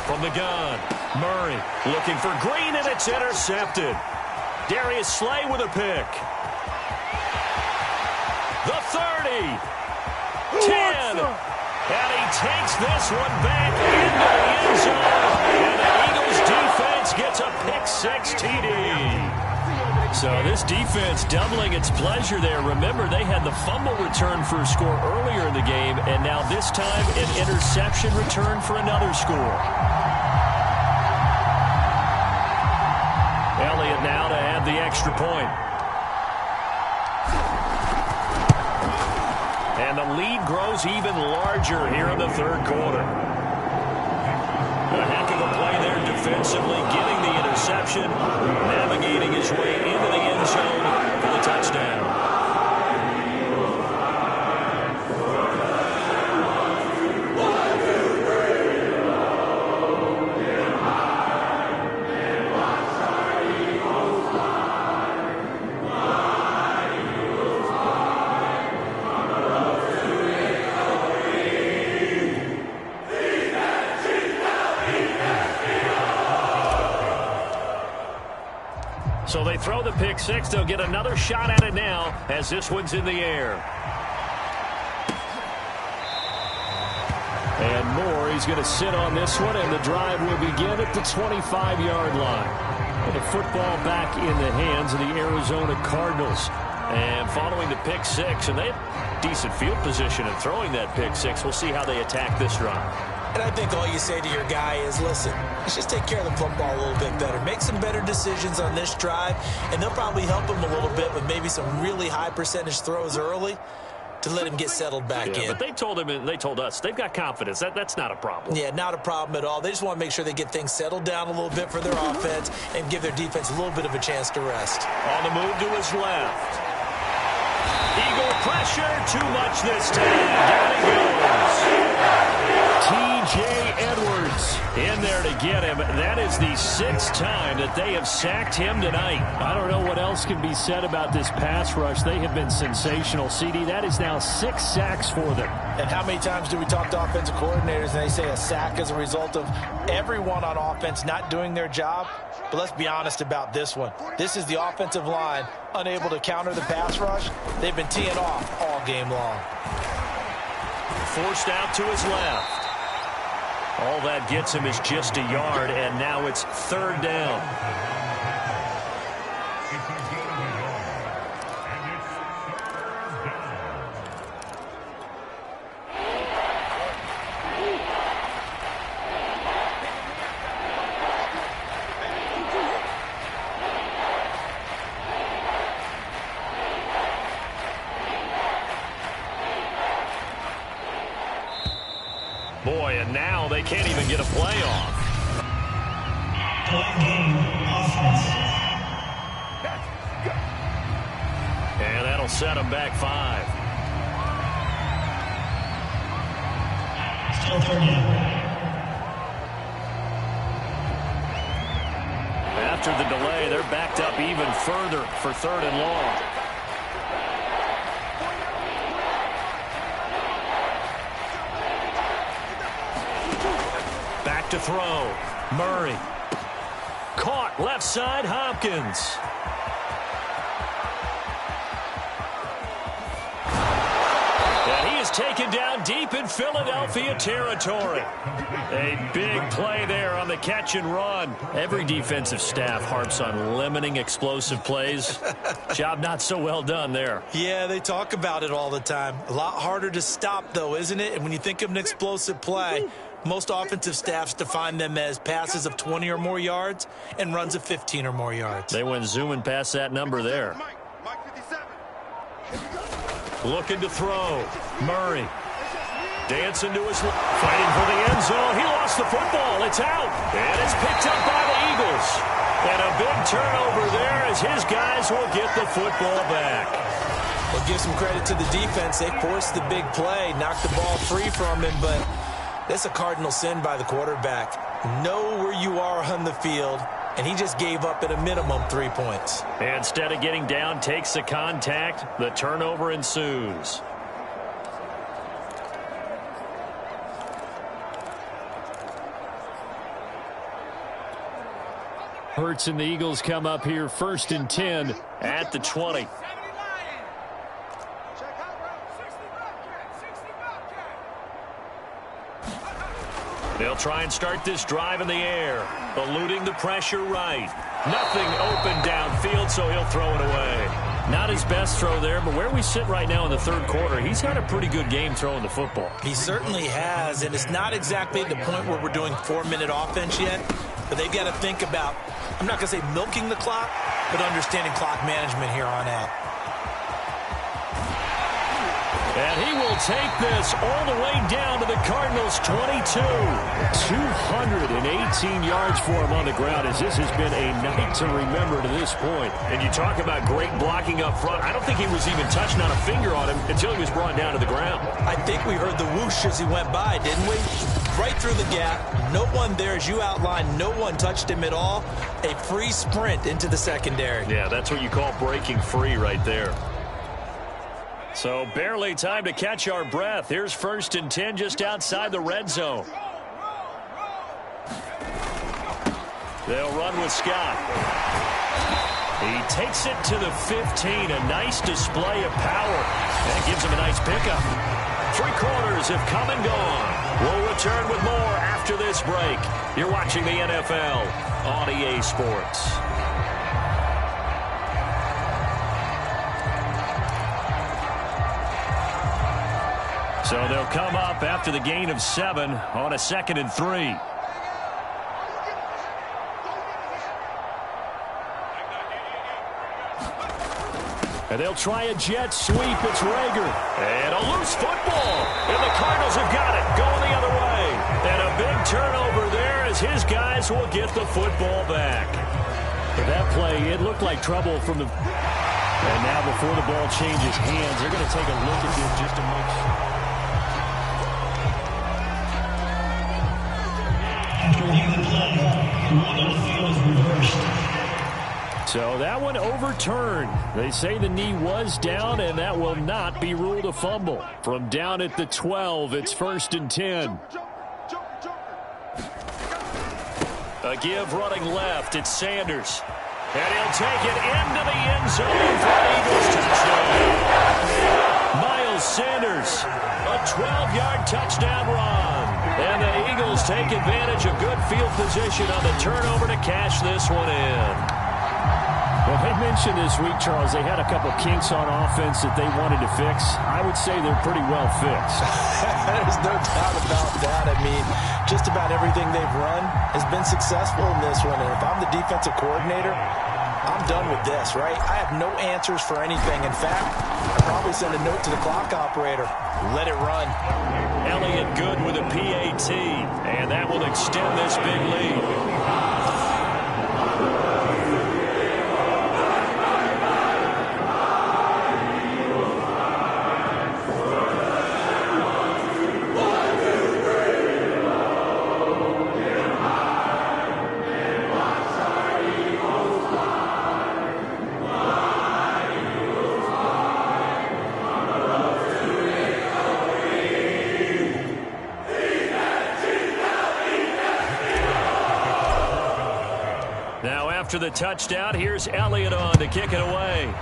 Speaker 2: From the gun, Murray looking for Green, and it's intercepted. Darius Slay with a pick. The 30. 10. And he takes this one back into the end zone. And the Eagles defense gets a pick-6 TD. So this defense doubling its pleasure there. Remember, they had the fumble return for a score earlier in the game, and now this time an interception return for another score. Elliott now to add the extra point. And the lead grows even larger here in the third quarter. A heck of a play there defensively, getting the interception, navigating his way into the end zone for the touchdown. So they throw the pick six. They'll get another shot at it now as this one's in the air. And Moore, he's going to sit on this one, and the drive will begin at the 25-yard line. The football back in the hands of the Arizona Cardinals. And following the pick six, and they have decent field position in throwing that pick six. We'll see how they attack this drive.
Speaker 3: And I think all you say to your guy is, listen, let's just take care of the football a little bit better. Make some better decisions on this drive, and they'll probably help him a little bit with maybe some really high percentage throws early to let him get settled back in.
Speaker 2: But they told us they've got confidence. That's not a problem.
Speaker 3: Yeah, not a problem at all. They just want to make sure they get things settled down a little bit for their offense and give their defense a little bit of a chance to rest.
Speaker 2: On the move to his left. Eagle pressure, too much this time. Down he goes. T.J. Edwards in there to get him. That is the 6th time that they have sacked him tonight.
Speaker 6: I don't know what else can be said about this pass rush. They have been sensational, CD. That is now 6 sacks for them.
Speaker 3: And how many times do we talk to offensive coordinators and they say a sack is a result of everyone on offense not doing their job? But let's be honest about this one. This is the offensive line unable to counter the pass rush. They've been teeing off all game long.
Speaker 2: Forced out to his left. All that gets him is just a yard, and now it's 3rd down. Boy, and now they can't even get a play off. And that'll set them back 5. After the delay, they're backed up even further for 3rd and long. Back to throw. Murray. Caught left side, Hopkins. And he is taken down deep in Philadelphia territory. A big play there on the catch and run. Every defensive staff harps on limiting explosive plays. Job not so well done there.
Speaker 3: Yeah, they talk about it all the time. A lot harder to stop, though, isn't it? And when you think of an explosive play, most offensive staffs define them as passes of 20 or more yards and runs of 15 or more yards.
Speaker 2: They went zooming past that number there. Looking to throw. Murray. Dancing to his left. Fighting for the end zone. He lost the football. It's out. And it's picked up by the Eagles. And a big turnover there as his guys will get the football back.
Speaker 3: Well, give some credit to the defense. They forced the big play, knocked the ball free from him, but that's a cardinal sin by the quarterback. Know where you are on the field, and he just gave up at a minimum 3 points.
Speaker 2: Instead of getting down, takes the contact. The turnover ensues.
Speaker 6: Hurts and the Eagles come up here 1st and 10
Speaker 2: at the 20. They'll try and start this drive in the air, eluding the pressure right. Nothing open downfield, so he'll throw it away. Not his best throw there, but where we sit right now in the 3rd quarter, he's had a pretty good game throwing the football.
Speaker 3: He certainly has, and it's not exactly at the point where we're doing 4-minute offense yet, but they've got to think about, I'm not going to say milking the clock, but understanding clock management here on out.
Speaker 2: And he will take this all the way down to the Cardinals' 22.
Speaker 6: 218 yards for him on the ground, as this has been a night to remember to this point.
Speaker 2: And you talk about great blocking up front. I don't think he was even touching on a finger on him until he was brought down to the ground.
Speaker 3: I think we heard the whoosh as he went by, didn't we? Right through the gap. No one there, as you outlined. No one touched him at all. A free sprint into the secondary.
Speaker 2: Yeah, that's what you call breaking free right there. So barely time to catch our breath. Here's 1st and 10 just outside the red zone. They'll run with Scott. He takes it to the 15. A nice display of power. That gives him a nice pickup. 3 quarters have come and gone. We'll return with more after this break. You're watching the NFL on EA Sports. So they'll come up after the gain of 7 on a 2nd and 3.
Speaker 6: And they'll try a jet sweep. It's Rager. And a loose football. And the Cardinals have got it. Going the other way. And a big turnover there as his guys will get the football back. But that play, it looked like trouble from the... And now before the ball changes hands, they're going to take a look at this just a moment.
Speaker 7: After reviewing the play, the rule on the field is reversed.
Speaker 6: So that one overturned. They say the knee was down, and that will not be ruled a fumble. From down at the 12, it's 1st and 10. A give running left. It's Sanders. And he'll take it into the end zone for an Eagles touchdown. Miles Sanders, a 12-yard touchdown run. And the Eagles take advantage of good field position on the turnover to cash this one in. Well, they mentioned this week, Charles, they had a couple kinks on offense that they wanted to fix. I would say they're pretty well fixed.
Speaker 3: There's no doubt about that. I mean, just about everything they've run has been successful in this one. And if I'm the defensive coordinator, I'm done with this, right? I have no answers for anything. In fact, I'd probably send a note to the clock operator. Let it run.
Speaker 6: Elliott good with a PAT, and that will extend this big lead. After the touchdown, here's Elliott on to kick it away.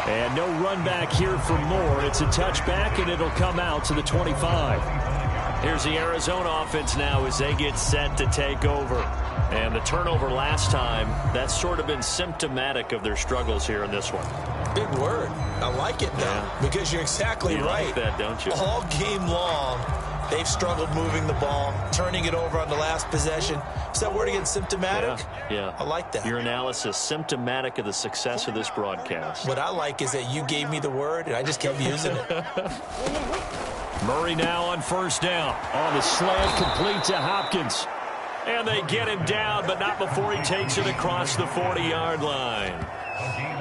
Speaker 6: And no run back here for Moore. It's a touchback, and it'll come out to the 25. Here's the Arizona offense now as they get set to take over. And the turnover last time, that's sort of been symptomatic of their struggles here in this one.
Speaker 3: Big word. I like it, though, because you're exactly right.
Speaker 6: You like that, don't you?
Speaker 3: All game long, they've struggled moving the ball, turning it over on the last possession. Is that word again, symptomatic?
Speaker 6: Yeah.
Speaker 3: I like that.
Speaker 6: Your analysis, symptomatic of the success of this broadcast.
Speaker 3: What I like is that you gave me the word, and I just kept using it.
Speaker 6: Murray now on 1st down. On the slant, complete to Hopkins. And they get him down, but not before he takes it across the 40-yard line.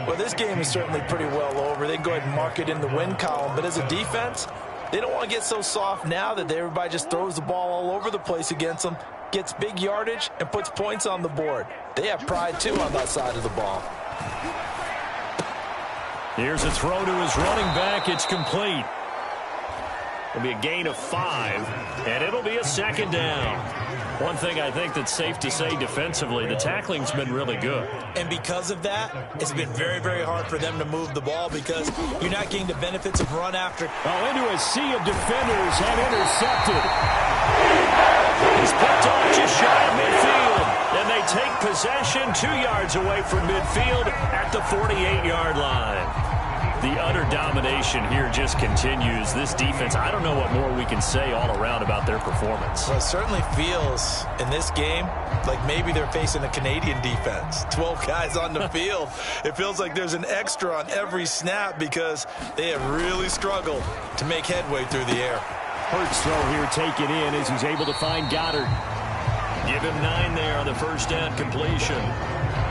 Speaker 3: Well, this game is certainly pretty well over. They can go ahead and mark it in the win column. But as a defense, they don't want to get so soft now that everybody just throws the ball all over the place against them, gets big yardage, and puts points on the board. They have pride, too, on that side of the ball.
Speaker 6: Here's a throw to his running back. It's complete. It'll be a gain of 5, and it'll be a 2nd down. One thing I think that's safe to say defensively, the tackling's been really good.
Speaker 3: And because of that, it's been very, very hard for them to move the ball because you're not getting the benefits of run after.
Speaker 6: Oh, into a sea of defenders and intercepted. He's picked off just shy of midfield. And they take possession 2 yards away from midfield at the 48-yard line. The utter domination here just continues. This defense, I don't know what more we can say all around about their performance.
Speaker 3: Well, it certainly feels in this game like maybe they're facing a Canadian defense. 12 guys on the field. It feels like there's an extra on every snap because they have really struggled to make headway through the air.
Speaker 6: Hurts throw here taken in as he's able to find Goddard. Give him 9 there on the 1st down completion.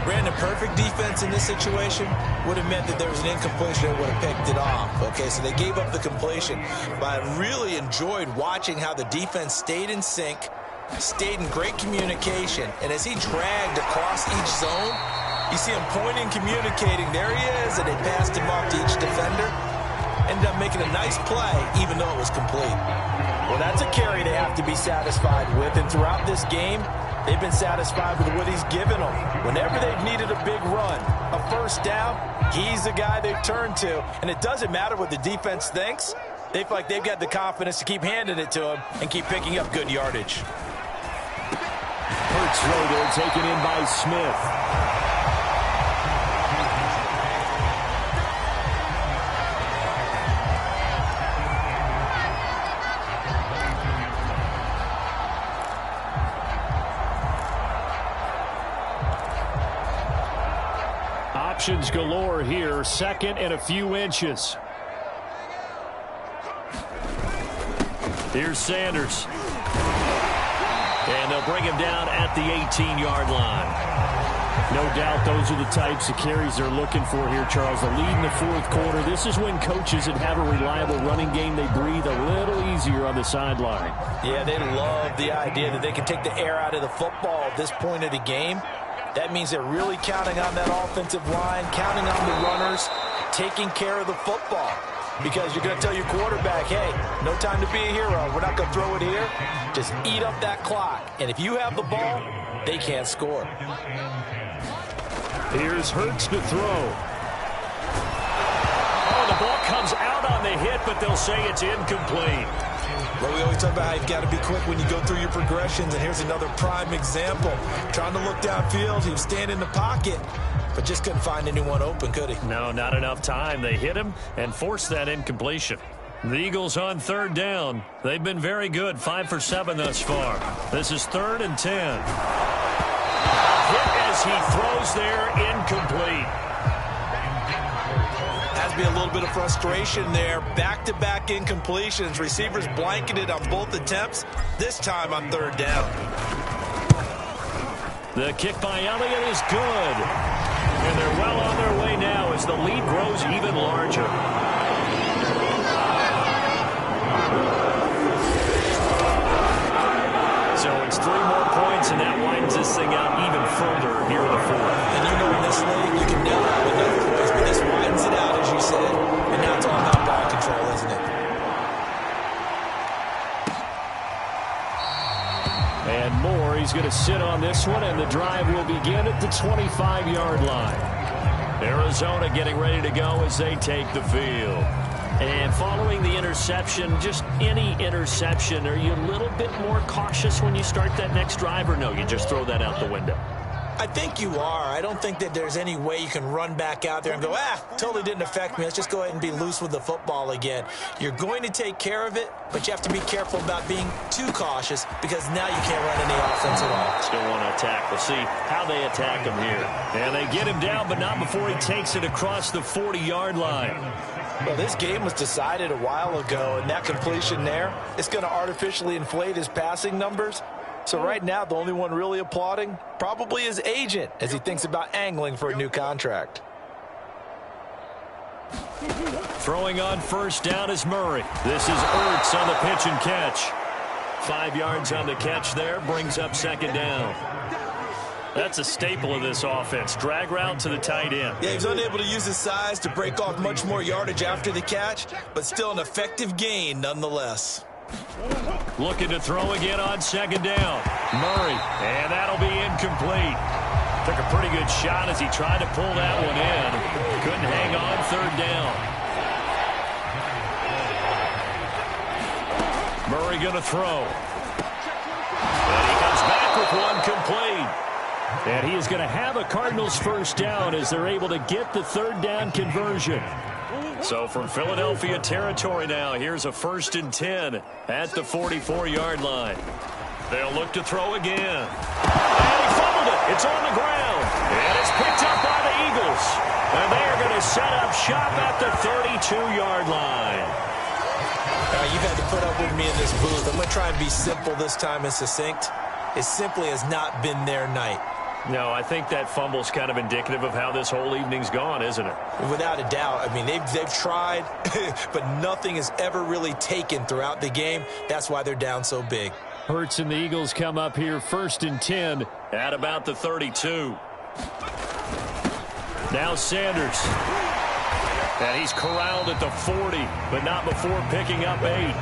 Speaker 3: Brandon, perfect defense in this situation would have meant that there was an incompletion that would have picked it off. Okay, so they gave up the completion. But I really enjoyed watching how the defense stayed in sync, stayed in great communication. And as he dragged across each zone, you see him pointing, communicating. There he is, and they passed him off to each defender. Ended up making a nice play, even though it was complete. Well, that's a carry they have to be satisfied with. And throughout this game, they've been satisfied with what he's given them. Whenever they've needed a big run, a 1st down, he's the guy they've turned to. And it doesn't matter what the defense thinks. They feel like they've got the confidence to keep handing it to him and keep picking up good yardage.
Speaker 6: Hurts throw there taken in by Smith.
Speaker 2: Formations galore here. Second and a few inches. Here's Sanders. And they'll bring him down at the 18-yard line. No doubt those are the types of carries they're looking for here, Charles. The lead in the fourth quarter. This is when coaches that have a reliable running game, they breathe a little easier on the sideline.
Speaker 3: Yeah, they love the idea that they can take the air out of the football at this point of the game. That means they're really counting on that offensive line, counting on the runners, taking care of the football. Because you're going to tell your quarterback, hey, no time to be a hero. We're not going to throw it here. Just eat up that clock. And if you have the ball, they can't score.
Speaker 2: Here's Hurts to throw. Oh, the ball comes out on the hit, but they'll say it's incomplete.
Speaker 3: Well, we always talk about how you've got to be quick when you go through your progressions, and here's another prime example. Trying to look downfield, he was standing in the pocket, but just couldn't find anyone open, could he?
Speaker 2: No, not enough time. They hit him and forced that incompletion. The Eagles on third down. They've been very good, 5 for 7 thus far. This is 3rd and 10. Hit as he throws there, incomplete.
Speaker 3: Has to be a little bit of frustration there. Back-to-back incompletions. Receivers blanketed on both attempts, this time on 3rd down.
Speaker 2: The kick by Elliott is good. And they're well on their way now as the lead grows even larger. So it's 3 more points, and that widens this thing out even further here in the fourth.
Speaker 3: And you know in this league, you can never have enough points, but this widens it out, as you said. And now it's all about ball control, isn't it?
Speaker 2: And more, he's going to sit on this one, and the drive will begin at the 25-yard line. Arizona getting ready to go as they take the field. And following the interception, just any interception, are you a little bit more cautious when you start that next drive, or no, you just throw that out the window?
Speaker 3: I think you are. I don't think that there's any way you can run back out there and go, totally didn't affect me. Let's just go ahead and be loose with the football again. You're going to take care of it, but you have to be careful about being too cautious because now you can't run any offense at all.
Speaker 2: Still want to attack. We'll see how they attack him here. And they get him down, but not before he takes it across the 40-yard line.
Speaker 3: Well, this game was decided a while ago, and that completion there, it's going to artificially inflate his passing numbers. So right now, the only one really applauding probably his agent as he thinks about angling for a new contract.
Speaker 2: Throwing on first down is Murray. This is Ertz on the pitch and catch. 5 yards on the catch there, brings up 2nd down. That's a staple of this offense. Drag route to the tight end.
Speaker 3: Yeah, he was unable to use his size to break off much more yardage after the catch, but still an effective gain nonetheless.
Speaker 2: Looking to throw again on 2nd down. Murray, and that'll be incomplete. Took a pretty good shot as he tried to pull that one in. Couldn't hang on 3rd down. Murray going to throw. And he comes back with one complete. And he is going to have a Cardinals first down as they're able to get the 3rd down conversion. So from Philadelphia territory now, here's a 1st and 10 at the 44-yard line. They'll look to throw again. And he fumbled it. It's on the ground. And it's picked up by the Eagles. And they are going to set up shop at the 32-yard line.
Speaker 3: You've had to put up with me in this booth. I'm going to try and be simple this time and succinct. It simply has not been their night.
Speaker 2: No, I think that fumble's kind of indicative of how this whole evening's gone, isn't it?
Speaker 3: Without a doubt. I mean, they've tried, but nothing is ever really taken throughout the game. That's why they're down so big.
Speaker 2: Hurts and the Eagles come up here 1st and 10 at about the 32. Now Sanders. And he's corralled at the 40, but not before picking up 8.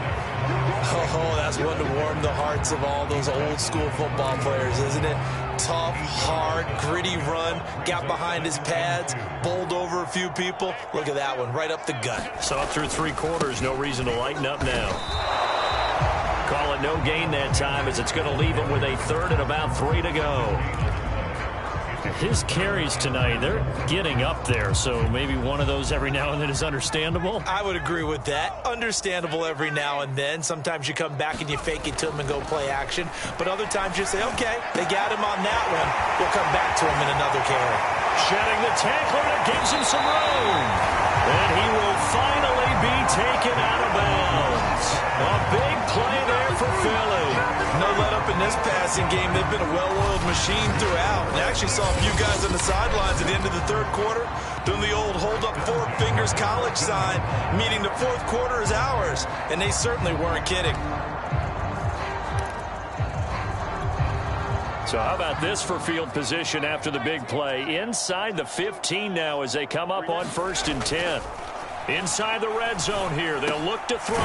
Speaker 3: Oh, that's one to warm the hearts of all those old school football players, isn't it? Tough, hard, gritty run, got behind his pads, bowled over a few people. Look at that one, right up the gut.
Speaker 2: Saw it through 3 quarters, no reason to lighten up now. Call it no gain that time as it's going to leave him with a 3rd and about 3 to go. His carries tonight, they're getting up there, so maybe one of those every now and then is understandable.
Speaker 3: I would agree with that. Understandable every now and then. Sometimes you come back and you fake it to him and go play action. But other times you say, okay, they got him on that one. We'll come back to him in another carry.
Speaker 2: Shedding the tackler that gives him some room. And he will finally be taken out of bounds. A big play there for Philly.
Speaker 3: No let up in this passing game. They've been a well-oiled machine throughout. And I actually saw a few guys on the sidelines at the end of the third quarter doing the old hold up four fingers college sign, meaning the fourth quarter is ours. And they certainly weren't kidding.
Speaker 2: So how about this for field position after the big play? Inside the 15 now as they come up on 1st and 10. Inside the red zone here. They'll look to throw.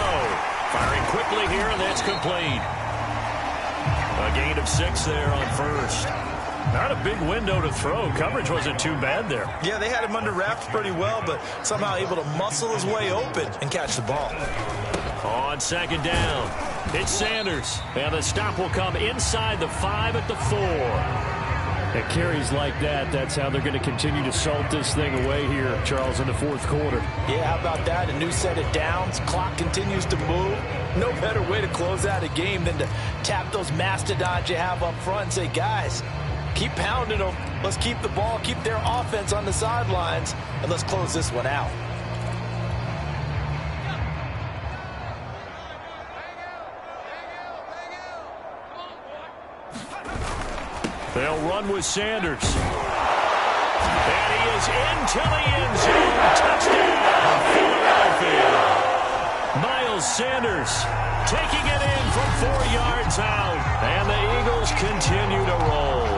Speaker 2: Firing quickly here, and that's complete. A gain of 6 there on 1st. Not a big window to throw. Coverage wasn't too bad there.
Speaker 3: Yeah, they had him under wraps pretty well, but somehow able to muscle his way open and catch the ball.
Speaker 2: On 2nd down, it's Sanders. And the stop will come inside the 5 at the 4. At carries like that, that's how they're going to continue to salt this thing away here, Charles, in the 4th quarter.
Speaker 3: Yeah, how about that? A new set of downs. Clock continues to move. No better way to close out a game than to tap those mastodons you have up front and say, guys, keep pounding them. Let's keep the ball, keep their offense on the sidelines, and let's close this one out.
Speaker 2: They'll run with Sanders. And he is into the end zone. Touchdown, Philadelphia. Miles Sanders taking it in from 4 yards out. And the Eagles continue to roll.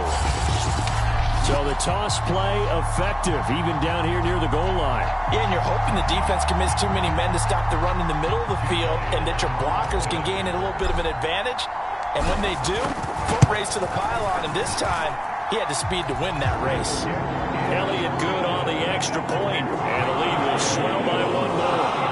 Speaker 2: So the toss play effective, even down here near the goal line.
Speaker 3: Yeah, and you're hoping the defense commits too many men to stop the run in the middle of the field and that your blockers can gain a little bit of an advantage. And when they do, foot race to the pylon, and this time, he had the speed to win that race.
Speaker 2: Elliott good on the extra point, and the lead will swell by 1 more.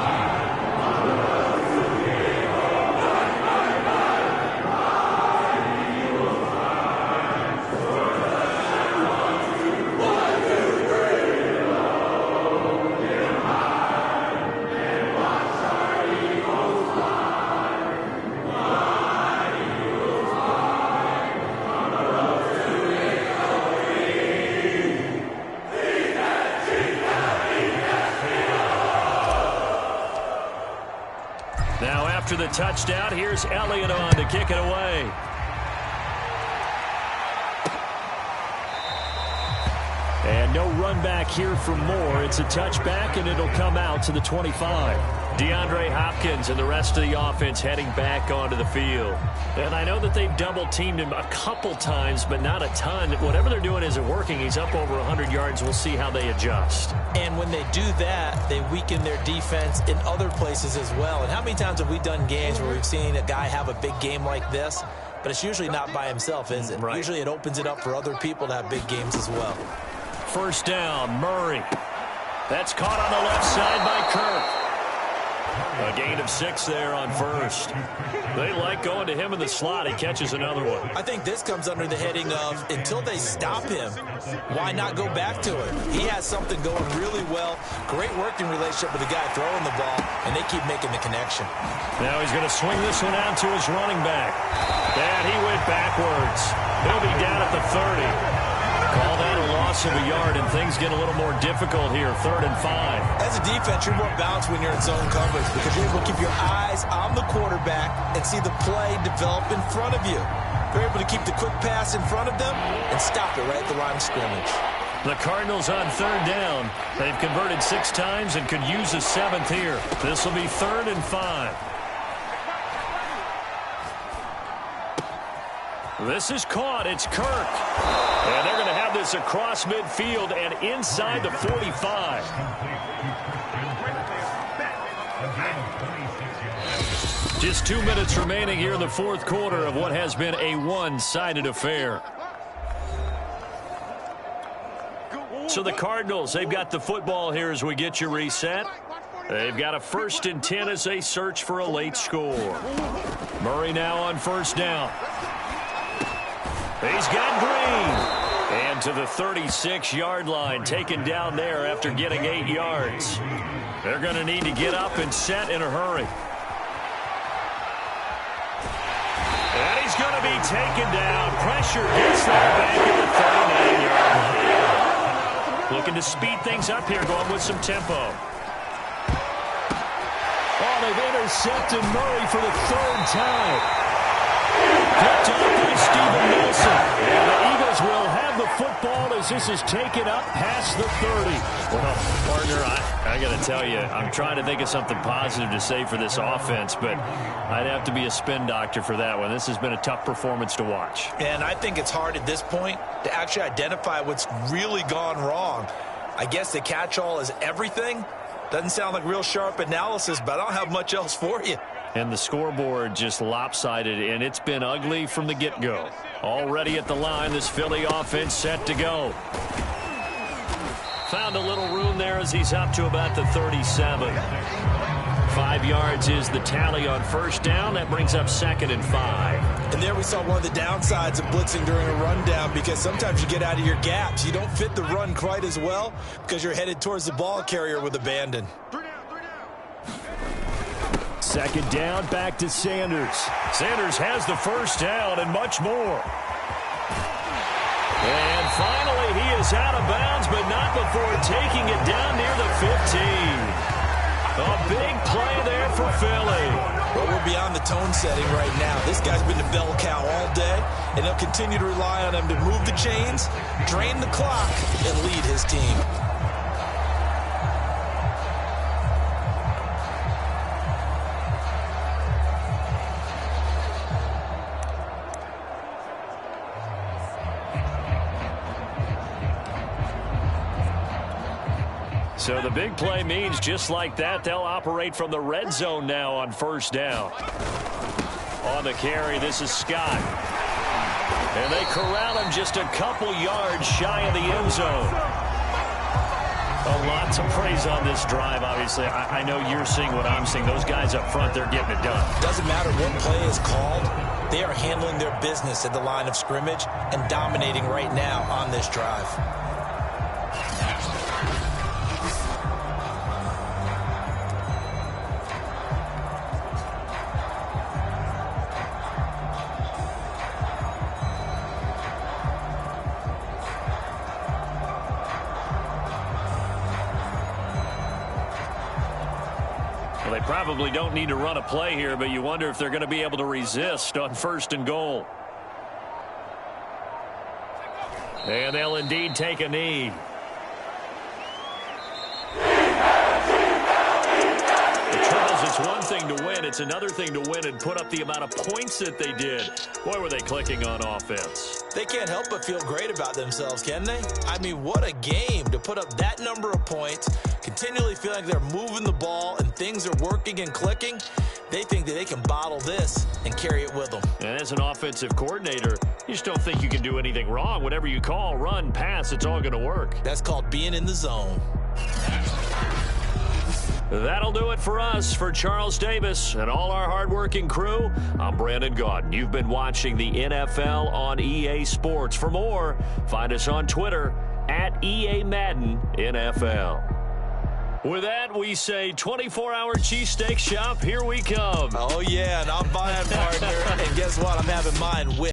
Speaker 2: After the touchdown, here's Elliott on to kick it away. And no run back here for Moore. It's a touchback, and it'll come out to the 25. DeAndre Hopkins and the rest of the offense heading back onto the field. And I know that they've double-teamed him a couple times, but not a ton. Whatever they're doing isn't working. He's up over 100 yards. We'll see how they adjust.
Speaker 3: And when they do that, they weaken their defense in other places as well. And how many times have we done games where we've seen a guy have a big game like this, but it's usually not by himself, is it?
Speaker 2: Right.
Speaker 3: Usually it opens it up for other people to have big games as well.
Speaker 2: 1st down, Murray. That's caught on the left side by Kirk. A gain of 6 there on 1st. They like going to him in the slot. He catches another one.
Speaker 3: I think this comes under the heading of, until they stop him, why not go back to it? He has something going really well. Great working relationship with the guy throwing the ball, and they keep making the connection.
Speaker 2: Now he's going to swing this one out to his running back. And he went backwards. He'll be down at the 30. Call that a loss of a yard, and things get a little more difficult here. 3rd and 5.
Speaker 3: As a defense, you're more balanced when you're in zone coverage because you're able to keep your eyes on the quarterback and see the play develop in front of you. You're able to keep the quick pass in front of them and stop it right at the line of scrimmage.
Speaker 2: The Cardinals on 3rd down. They've converted 6 times and could use a 7th here. This will be 3rd and 5. This is caught. It's Kirk. And they're going to have this across midfield and inside the 45. Just 2 minutes remaining here in the 4th quarter of what has been a one-sided affair. So the Cardinals, they've got the football here as we get you reset. They've got a 1st and 10 as they search for a late score. Murray now on 1st down. He's got Green. And to the 36-yard line, taken down there after getting 8 yards. They're going to need to get up and set in a hurry. And he's going to be taken down. Pressure gets that back at the 39-yard line. Looking to speed things up here, going with some tempo. Oh, they've intercepted Murray for the third time. Picked up by Steven Nelson. And the Eagles will have the football as this is taken up past the 30.
Speaker 6: Well, partner, I got to tell you, I'm trying to think of something positive to say for this offense, but I'd have to be a spin doctor for that one. This has been a tough performance to watch.
Speaker 3: And I think it's hard at this point to actually identify what's really gone wrong. I guess the catch-all is everything. Doesn't sound like real sharp analysis, but I don't have much else for you.
Speaker 6: And the scoreboard just lopsided, and it's been ugly from the get-go. Already at the line, this Philly offense set to go. Found a little room there as he's up to about the 37. 5 yards is the tally on first down. That brings up 2nd and 5.
Speaker 3: And there we saw one of the downsides of blitzing during a rundown, because sometimes you get out of your gaps. You don't fit the run quite as well because you're headed towards the ball carrier with abandon.
Speaker 2: 2nd down, back to Sanders.
Speaker 6: Sanders has the first down and much more.
Speaker 2: And finally, he is out of bounds, but not before taking it down near the 15. A big play there for Philly.
Speaker 3: Well, we're beyond the tone setting right now. This guy's been the bell cow all day, and they'll continue to rely on him to move the chains, drain the clock, and lead his team.
Speaker 2: So the big play means just like that, they'll operate from the red zone now on first down. On the carry, this is Scott. And they corral him just a couple yards shy of the end zone. A lot to praise on this drive, obviously. I know you're seeing what I'm seeing. Those guys up front, they're getting it done.
Speaker 3: Doesn't matter what play is called. They are handling their business at the line of scrimmage and dominating right now on this drive.
Speaker 2: They probably don't need to run a play here, but you wonder if they're going to be able to resist on 1st and goal. And they'll indeed take a knee. The trouble is, it's one thing to win. It's another thing to win and put up the amount of points that they did. Boy, were they clicking on offense.
Speaker 3: They can't help but feel great about themselves, can they? I mean, what a game to put up that number of points, continually feeling like they're moving the ball and things are working and clicking. They think that they can bottle this and carry it with them.
Speaker 2: And as an offensive coordinator, you just don't think you can do anything wrong. Whatever you call, run, pass, it's all going to work.
Speaker 3: That's called being in the zone.
Speaker 2: That'll do it for us. For Charles Davis and all our hardworking crew, I'm Brandon Gaudin. You've been watching the NFL on EA Sports. For more, find us on Twitter at EA Madden NFL. With that, we say 24-hour cheesesteak shop, here we come.
Speaker 3: Oh, yeah, and I'm buying, partner. And guess what? I'm having mine with.